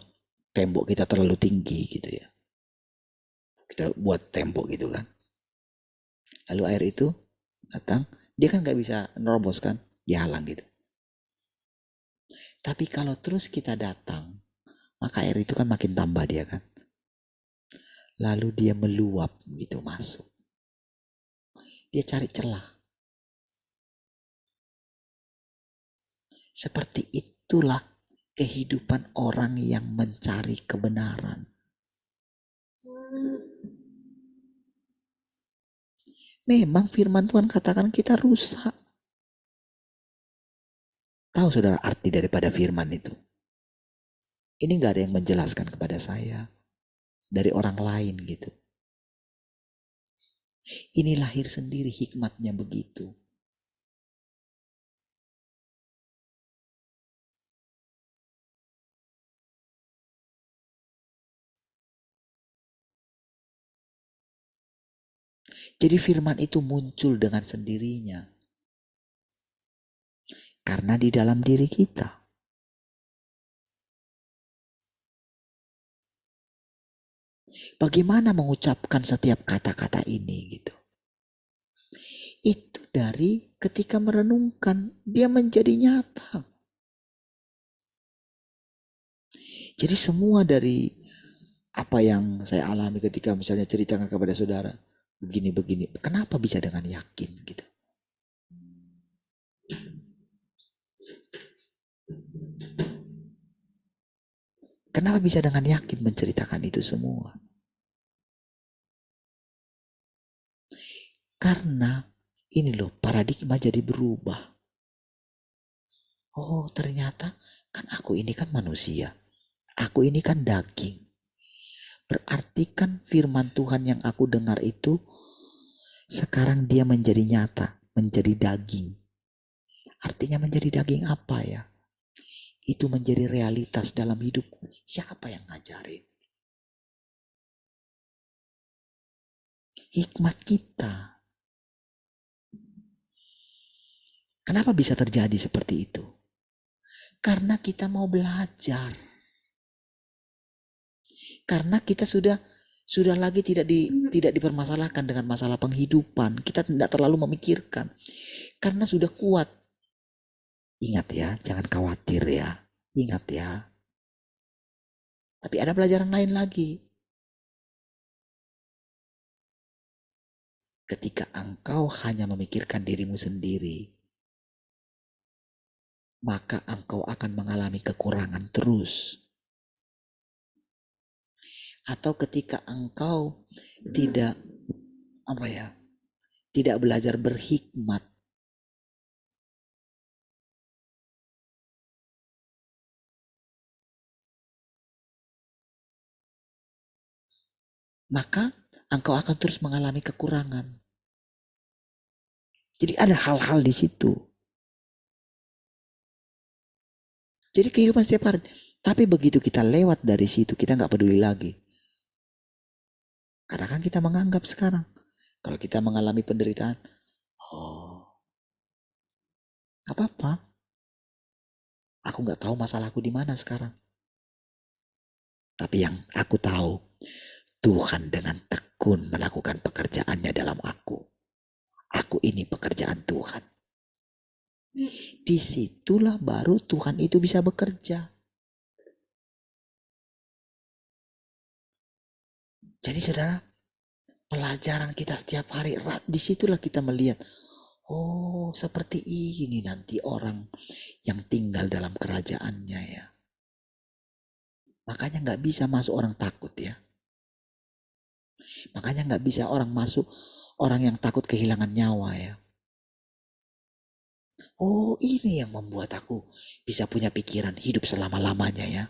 tembok kita terlalu tinggi gitu ya. Kita buat tembok gitu kan. Lalu air itu datang, dia kan nggak bisa nerobos kan. Dia halang gitu. Tapi kalau terus kita datang, maka air itu kan makin tambah dia kan. Lalu dia meluap gitu masuk. Dia cari celah. Seperti itulah kehidupan orang yang mencari kebenaran. Memang firman Tuhan katakan kita rusak. Tahu saudara arti daripada firman itu? Ini nggak ada yang menjelaskan kepada saya dari orang lain gitu. Ini lahir sendiri, hikmatnya begitu. Jadi firman itu muncul dengan sendirinya. Karena di dalam diri kita. Bagaimana mengucapkan setiap kata-kata ini gitu. Itu dari ketika merenungkan, dia menjadi nyata. Jadi semua dari apa yang saya alami ketika misalnya ceritakan kepada saudara, begini-begini, kenapa bisa dengan yakin gitu. Kenapa bisa dengan yakin menceritakan itu semua? Karena ini loh, paradigma jadi berubah. Oh ternyata kan aku ini kan manusia. Aku ini kan daging. Berarti kan firman Tuhan yang aku dengar itu sekarang dia menjadi nyata, menjadi daging. Artinya menjadi daging apa ya? Itu menjadi realitas dalam hidupku. Siapa yang ngajarin? Hikmat kita. Kenapa bisa terjadi seperti itu? Karena kita mau belajar. Karena kita sudah lagi tidak dipermasalahkan dengan masalah penghidupan. Kita tidak terlalu memikirkan. Karena sudah kuat. Ingat ya, jangan khawatir ya. Ingat ya. Tapi ada pelajaran lain lagi. Ketika engkau hanya memikirkan dirimu sendiri, maka engkau akan mengalami kekurangan terus. Atau ketika engkau tidak tidak belajar berhikmat, maka engkau akan terus mengalami kekurangan. Jadi ada hal-hal di situ. Jadi kehidupan setiap hari. Tapi begitu kita lewat dari situ, kita nggak peduli lagi. Karena kan kita menganggap sekarang, kalau kita mengalami penderitaan, oh, gak apa-apa. Aku nggak tahu masalahku di mana sekarang. Tapi yang aku tahu, Tuhan dengan tekun melakukan pekerjaannya dalam aku. Aku ini pekerjaan Tuhan. Disitulah baru Tuhan itu bisa bekerja. Jadi saudara, pelajaran kita setiap hari, disitulah kita melihat, oh seperti ini nanti orang yang tinggal dalam kerajaannya ya. Makanya gak bisa masuk orang takut ya. Makanya gak bisa orang masuk orang yang takut kehilangan nyawa ya. Oh ini yang membuat aku bisa punya pikiran hidup selama-lamanya ya.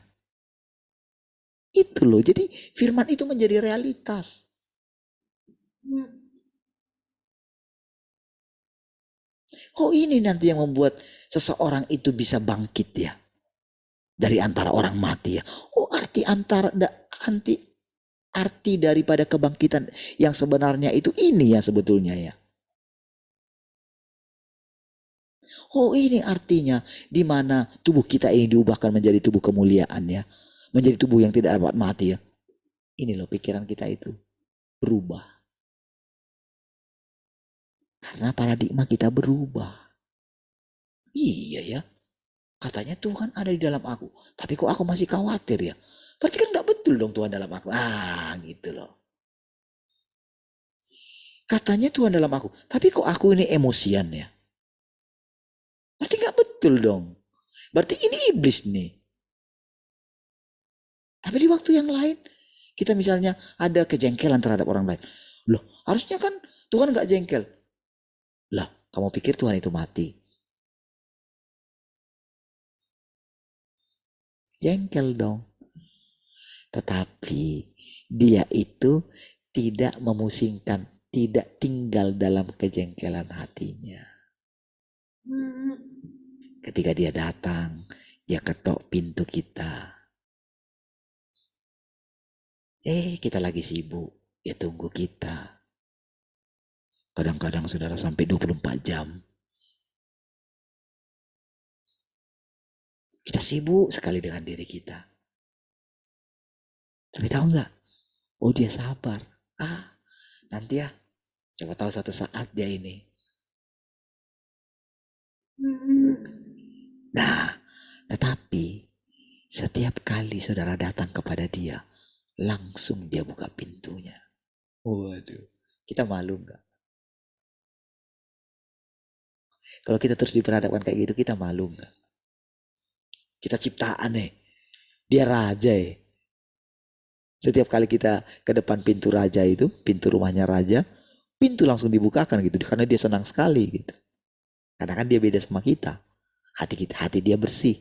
Itu loh, jadi firman itu menjadi realitas. Oh ini nanti yang membuat seseorang itu bisa bangkit ya. Dari antara orang mati ya. Oh arti daripada kebangkitan yang sebenarnya itu ini ya sebetulnya ya. Oh ini artinya di mana tubuh kita ini diubahkan menjadi tubuh kemuliaan ya. Menjadi tubuh yang tidak dapat mati ya. Ini loh pikiran kita itu berubah. Karena paradigma kita berubah. Iya ya. Katanya Tuhan ada di dalam aku. Tapi kok aku masih khawatir ya. Berarti kan gak betul dong Tuhan dalam aku. Gitu loh. Katanya Tuhan dalam aku. Tapi kok aku ini emosian ya. Berarti gak betul dong. Berarti ini iblis nih. Tapi di waktu yang lain. Kita misalnya ada kejengkelan terhadap orang lain. Loh harusnya kan Tuhan gak jengkel. Lah kamu pikir Tuhan itu mati? Jengkel dong. Tetapi dia itu tidak memusingkan, tidak tinggal dalam kejengkelan hatinya. Ketika dia datang, dia ketok pintu kita. Kita lagi sibuk, dia tunggu kita. Kadang-kadang saudara sampai 24 jam. Kita sibuk sekali dengan diri kita. Tapi tahu nggak? Oh, dia sabar. Nanti ya, siapa tahu suatu saat dia ini. Nah, tetapi setiap kali saudara datang kepada dia, langsung dia buka pintunya. Waduh, kita malu nggak? Kalau kita terus diperhadapkan kayak gitu, kita malu nggak? Kita ciptaan dia raja Setiap kali kita ke depan pintu raja itu, pintu rumahnya raja, pintu langsung dibukakan gitu, karena dia senang sekali gitu. Karena kan dia beda sama kita, hati dia bersih,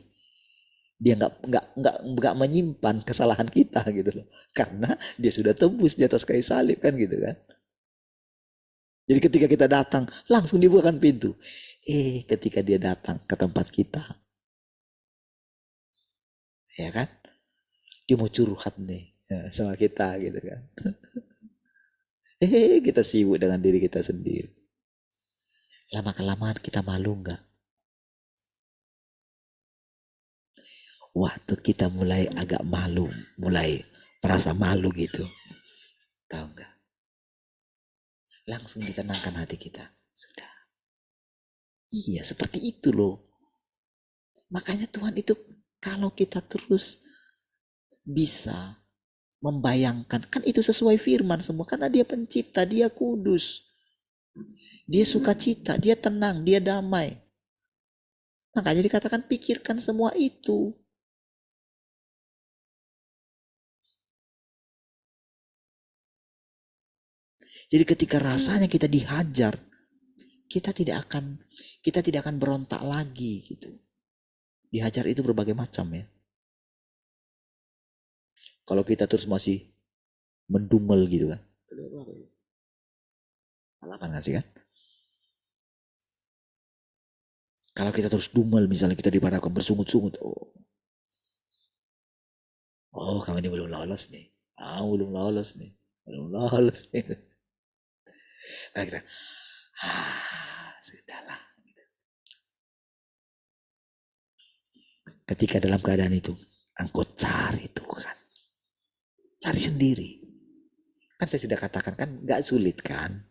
dia nggak menyimpan kesalahan kita gitu loh, karena dia sudah tebus di atas kayu salib kan gitu kan. Jadi ketika kita datang, langsung dibukakan pintu. Ketika dia datang ke tempat kita, ya kan, dia mau curhat nih sama kita gitu kan. Kita sibuk dengan diri kita sendiri. Lama-kelamaan kita malu nggak? Waktu kita mulai agak malu, mulai merasa malu gitu, tahu nggak? Langsung ditenangkan hati kita. Sudah. Iya, seperti itu loh. Makanya Tuhan itu kalau kita terus bisa membayangkan, kan itu sesuai firman semua, karena dia pencipta, dia kudus, dia sukacita, dia tenang, dia damai. Makanya dikatakan pikirkan semua itu. Jadi ketika rasanya kita dihajar, kita tidak akan berontak lagi gitu. Dihajar itu berbagai macam ya. Kalau kita terus masih mendumel gitu kan. Alapan gak sih kan? Kalau kita terus dumel, misalnya kita dipadamkan bersungut-sungut. Oh kamu ini belum lolos nih. Belum lolos nih. Belum lolos nih. Nah kita, sudahlah. Ketika dalam keadaan itu, engkau cari Tuhan. Cari sendiri. Kan saya sudah katakan kan gak sulit kan.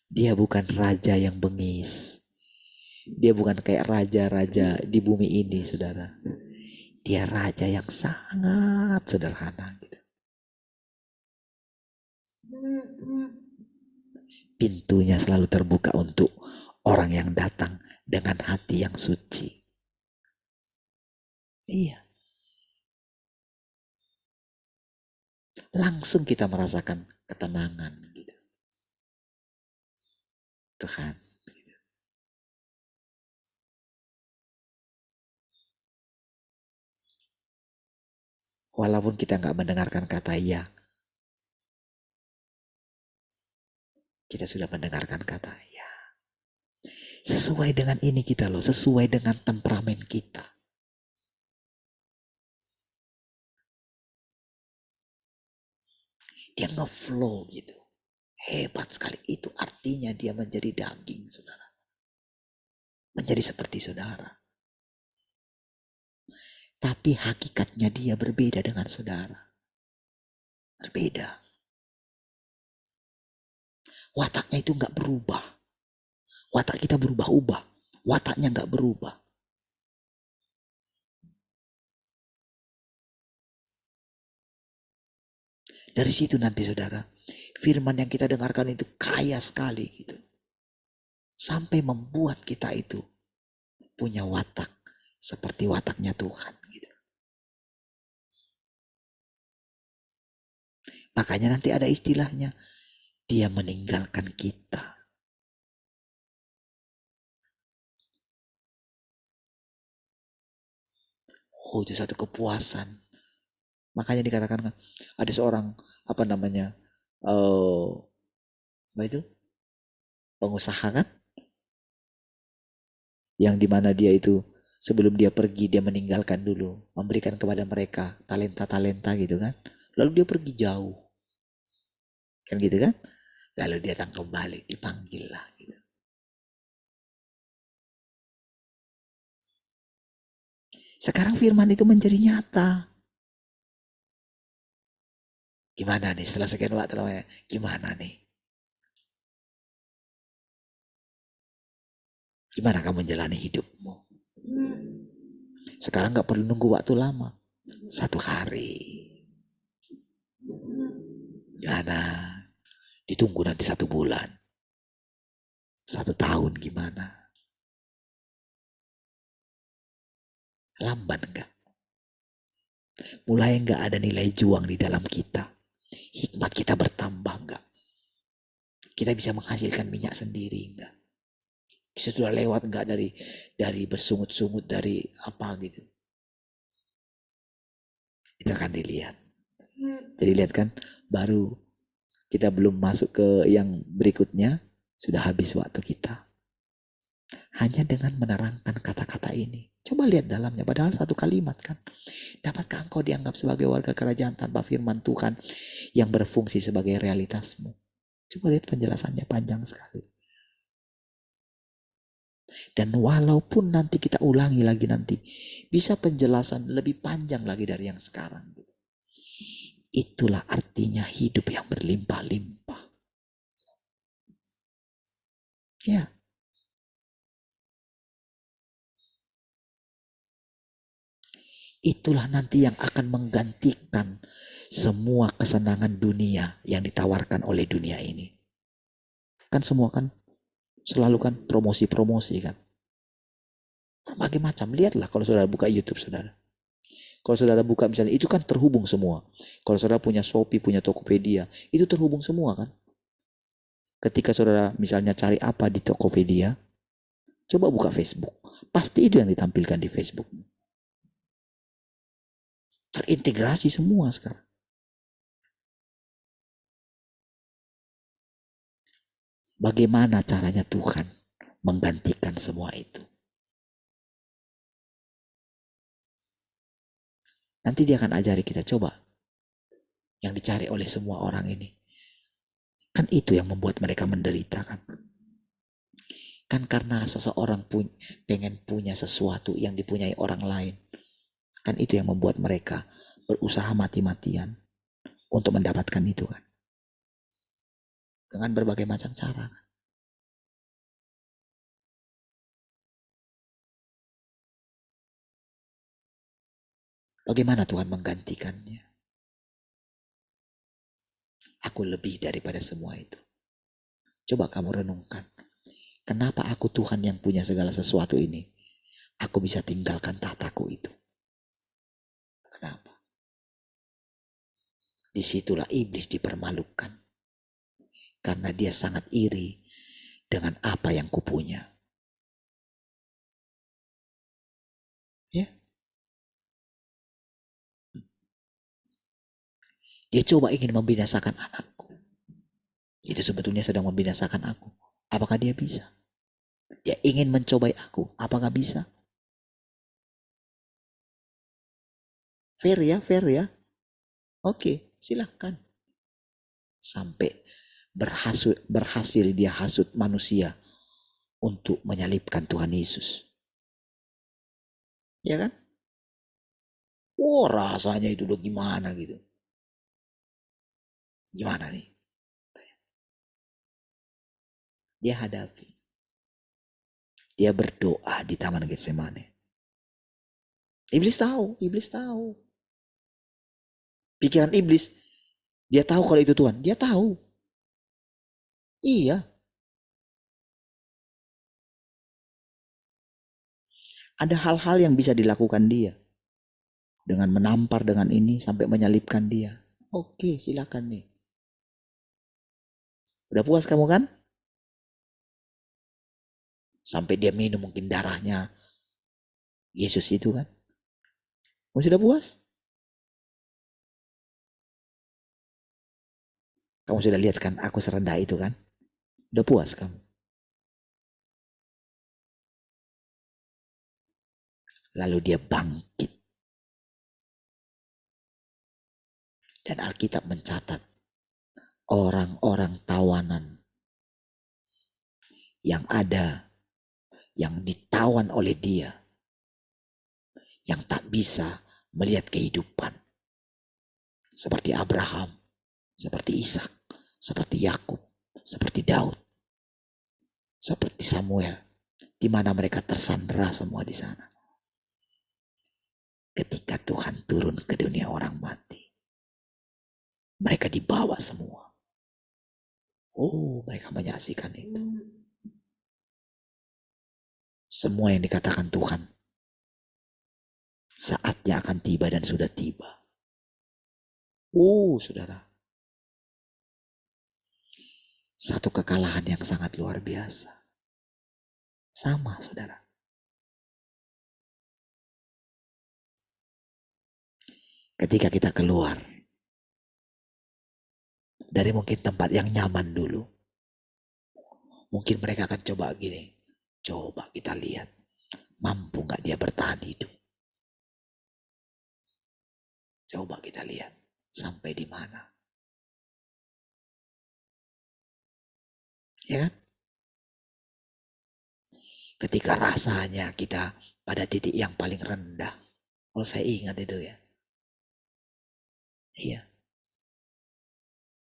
Dia bukan raja yang bengis. Dia bukan kayak raja-raja di bumi ini, saudara. Dia raja yang sangat sederhana. Gitu. Pintunya selalu terbuka untuk orang yang datang dengan hati yang suci. Iya. Langsung kita merasakan ketenangan. Gitu. Tuhan. Walaupun kita nggak mendengarkan kata ya, kita sudah mendengarkan kata ya. Sesuai dengan ini kita loh, sesuai dengan temperamen kita. Dia ngeflow gitu. Hebat sekali. Itu artinya dia menjadi daging, saudara. Menjadi seperti saudara. Tapi hakikatnya dia berbeda dengan saudara. Berbeda. Wataknya itu gak berubah. Watak kita berubah-ubah. Wataknya gak berubah. Dari situ nanti saudara, firman yang kita dengarkan itu kaya sekali gitu. Sampai membuat kita itu punya watak seperti wataknya Tuhan. Gitu. Makanya nanti ada istilahnya, dia meninggalkan kita. Oh, itu satu kepuasan. Makanya dikatakan kan, ada seorang apa namanya, apa itu, pengusaha kan, yang dimana dia itu sebelum dia pergi dia meninggalkan dulu, memberikan kepada mereka talenta-talenta gitu kan. Lalu dia pergi jauh, kan gitu kan. Lalu dia datang kembali, dipanggil lah gitu. Sekarang firman itu menjadi nyata. Gimana nih setelah sekian waktu lamanya? Gimana nih? Gimana kamu menjalani hidupmu? Sekarang gak perlu nunggu waktu lama. 1 hari. Gimana? Ditunggu nanti 1 bulan. 1 tahun gimana? Lamban gak? Mulai gak ada nilai juang di dalam kita. Hikmat kita bertambah gak? Kita bisa menghasilkan minyak sendiri gak? Kita sudah lewat gak dari bersungut-sungut dari apa gitu. Itu akan dilihat. Jadi lihat kan, baru kita belum masuk ke yang berikutnya, sudah habis waktu kita. Hanya dengan menerangkan kata-kata ini. Coba lihat dalamnya, padahal 1 kalimat kan. Dapatkah engkau dianggap sebagai warga kerajaan tanpa firman Tuhan yang berfungsi sebagai realitasmu? Coba lihat penjelasannya, panjang sekali. Dan walaupun nanti kita ulangi lagi nanti, bisa penjelasan lebih panjang lagi dari yang sekarang. Itulah artinya hidup yang berlimpah-limpah. Ya. Itulah nanti yang akan menggantikan semua kesenangan dunia yang ditawarkan oleh dunia ini. Kan semua kan selalu kan promosi-promosi kan. Berbagai macam. Lihatlah kalau saudara buka YouTube saudara. Kalau saudara buka misalnya, itu kan terhubung semua. Kalau saudara punya Shopee, punya Tokopedia, itu terhubung semua kan. Ketika saudara misalnya cari apa di Tokopedia, coba buka Facebook. Pasti itu yang ditampilkan di Facebook. Terintegrasi semua sekarang. Bagaimana caranya Tuhan menggantikan semua itu? Nanti dia akan ajari kita, coba. Yang dicari oleh semua orang ini. Kan itu yang membuat mereka menderita kan. Kan karena seseorang pengen punya sesuatu yang dipunyai orang lain. Kan itu yang membuat mereka berusaha mati-matian untuk mendapatkan itu kan. Dengan berbagai macam cara. Bagaimana Tuhan menggantikannya? Aku lebih daripada semua itu. Coba kamu renungkan. Kenapa aku Tuhan yang punya segala sesuatu ini? Aku bisa tinggalkan tahtaku itu. Kenapa? Disitulah iblis dipermalukan. Karena dia sangat iri dengan apa yang kupunya. Ya. Dia coba ingin membinasakan anakku. Itu sebetulnya sedang membinasakan aku. Apakah dia bisa? Dia ingin mencobai aku. Apakah bisa? Fair ya, fair ya. Oke, silahkan. Sampai berhasil dia hasut manusia untuk menyalibkan Tuhan Yesus. Ya kan? Oh, rasanya itu udah gimana gitu. Gimana nih? Dia hadapi. Dia berdoa di Taman Getsemane. Iblis tahu, iblis tahu. Pikiran iblis, dia tahu kalau itu Tuhan. Dia tahu. Iya. Ada hal-hal yang bisa dilakukan dia. Dengan menampar dengan ini sampai menyalibkan dia. Oke, silakan nih. Udah puas kamu kan? Sampai dia minum mungkin darahnya Yesus itu kan. Kamu sudah puas? Kamu sudah lihat kan aku serendah itu kan? Udah puas kamu? Lalu dia bangkit. Dan Alkitab mencatat orang-orang tawanan yang ada, yang ditawan oleh dia, yang tak bisa melihat kehidupan. Seperti Abraham, seperti Ishak, seperti Yakub, seperti Daud, seperti Samuel, di mana mereka tersandera semua di sana. Ketika Tuhan turun ke dunia orang mati, mereka dibawa semua. Oh, mereka menyaksikan itu. Semua yang dikatakan Tuhan, saatnya akan tiba dan sudah tiba. Oh, saudara. Satu kekalahan yang sangat luar biasa. Sama, saudara. Ketika kita keluar dari mungkin tempat yang nyaman dulu, mungkin mereka akan coba gini. Coba kita lihat, mampu gak dia bertahan hidup? Coba kita lihat, sampai di mana? Ya kan? Ketika rasanya kita pada titik yang paling rendah. Kalau saya ingat itu ya. Iya.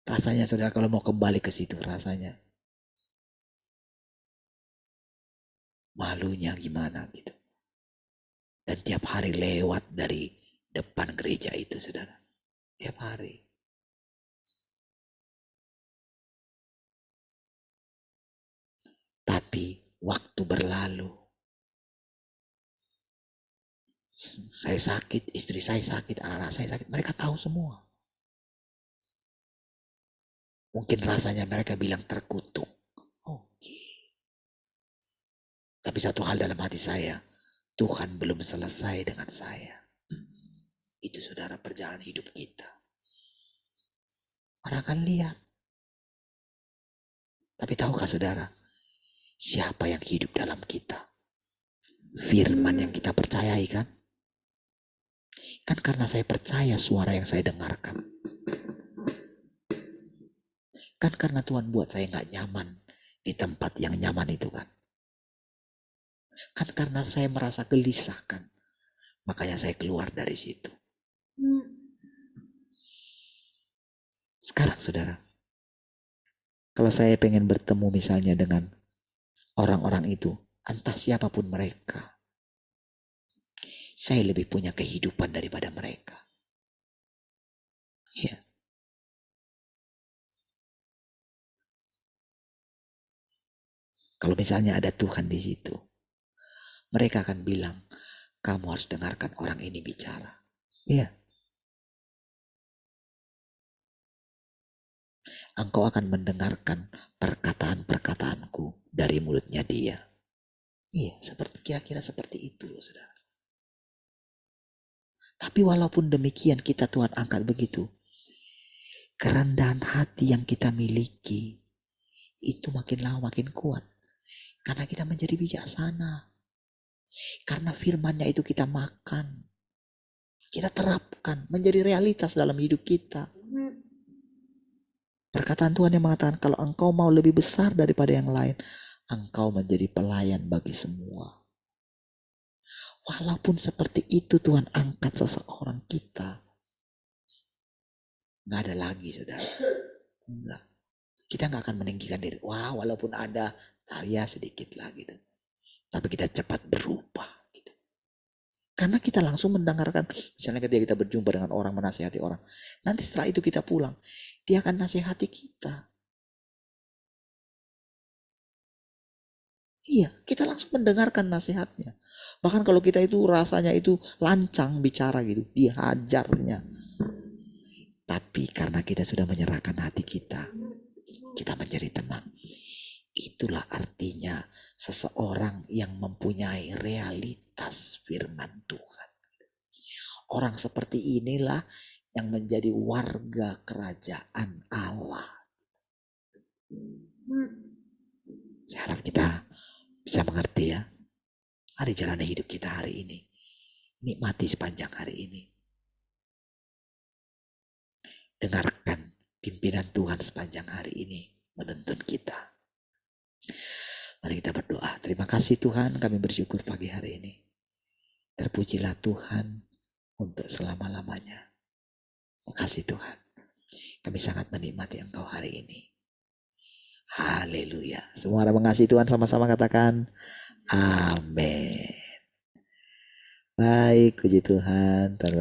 Rasanya saudara kalau mau kembali ke situ rasanya. Malunya gimana gitu. Dan tiap hari lewat dari depan gereja itu saudara. Tiap hari. Tapi waktu berlalu. Saya sakit, istri saya sakit, anak-anak saya sakit. Mereka tahu semua. Mungkin rasanya mereka bilang terkutuk. Oke. Tapi satu hal dalam hati saya. Tuhan belum selesai dengan saya. Itu saudara perjalanan hidup kita. Orang akan lihat. Tapi tahukah saudara, siapa yang hidup dalam kita? Firman yang kita percayai kan? Kan karena saya percaya suara yang saya dengarkan. Kan karena Tuhan buat saya gak nyaman di tempat yang nyaman itu kan. Kan karena saya merasa gelisah kan. Makanya saya keluar dari situ. Sekarang saudara, kalau saya pengen bertemu misalnya dengan orang-orang itu, entah siapapun mereka, saya lebih punya kehidupan daripada mereka. Iya. Kalau misalnya ada Tuhan di situ, mereka akan bilang, kamu harus dengarkan orang ini bicara. Iya. Engkau akan mendengarkan perkataan-perkataanku dari mulutnya dia. Iya, kira-kira seperti itu loh saudara. Tapi walaupun demikian kita Tuhan angkat begitu. Kerendahan hati yang kita miliki itu makin lama makin kuat. Karena kita menjadi bijaksana. Karena firmannya itu kita makan. Kita terapkan menjadi realitas dalam hidup kita. Perkataan Tuhan yang mengatakan kalau engkau mau lebih besar daripada yang lain, engkau menjadi pelayan bagi semua. Walaupun seperti itu Tuhan angkat seseorang kita. Gak ada lagi saudara. Enggak. Kita gak akan meninggikan diri. Wah walaupun ada, ya sedikit lah gitu. Tapi kita cepat berubah. Gitu. Karena kita langsung mendengarkan. Misalnya ketika kita berjumpa dengan orang, menasihati orang. Nanti setelah itu kita pulang. Dia akan nasihati kita. Iya, kita langsung mendengarkan nasihatnya. Bahkan kalau kita itu rasanya itu lancang bicara gitu, dihajarnya. Tapi karena kita sudah menyerahkan hati kita, kita menjadi tenang. Itulah artinya seseorang yang mempunyai realitas firman Tuhan. Orang seperti inilah yang menjadi warga kerajaan Allah. Saya harap kita bisa mengerti ya. Mari jalani hidup kita hari ini. Nikmati sepanjang hari ini. Dengarkan pimpinan Tuhan sepanjang hari ini menuntun kita. Mari kita berdoa. Terima kasih Tuhan, kami bersyukur pagi hari ini. Terpujilah Tuhan untuk selama-lamanya. Terima kasih Tuhan. Kami sangat menikmati Engkau hari ini. Haleluya. Semua orang mengasihi Tuhan sama-sama katakan amin. Baik, puji Tuhan. Tuhan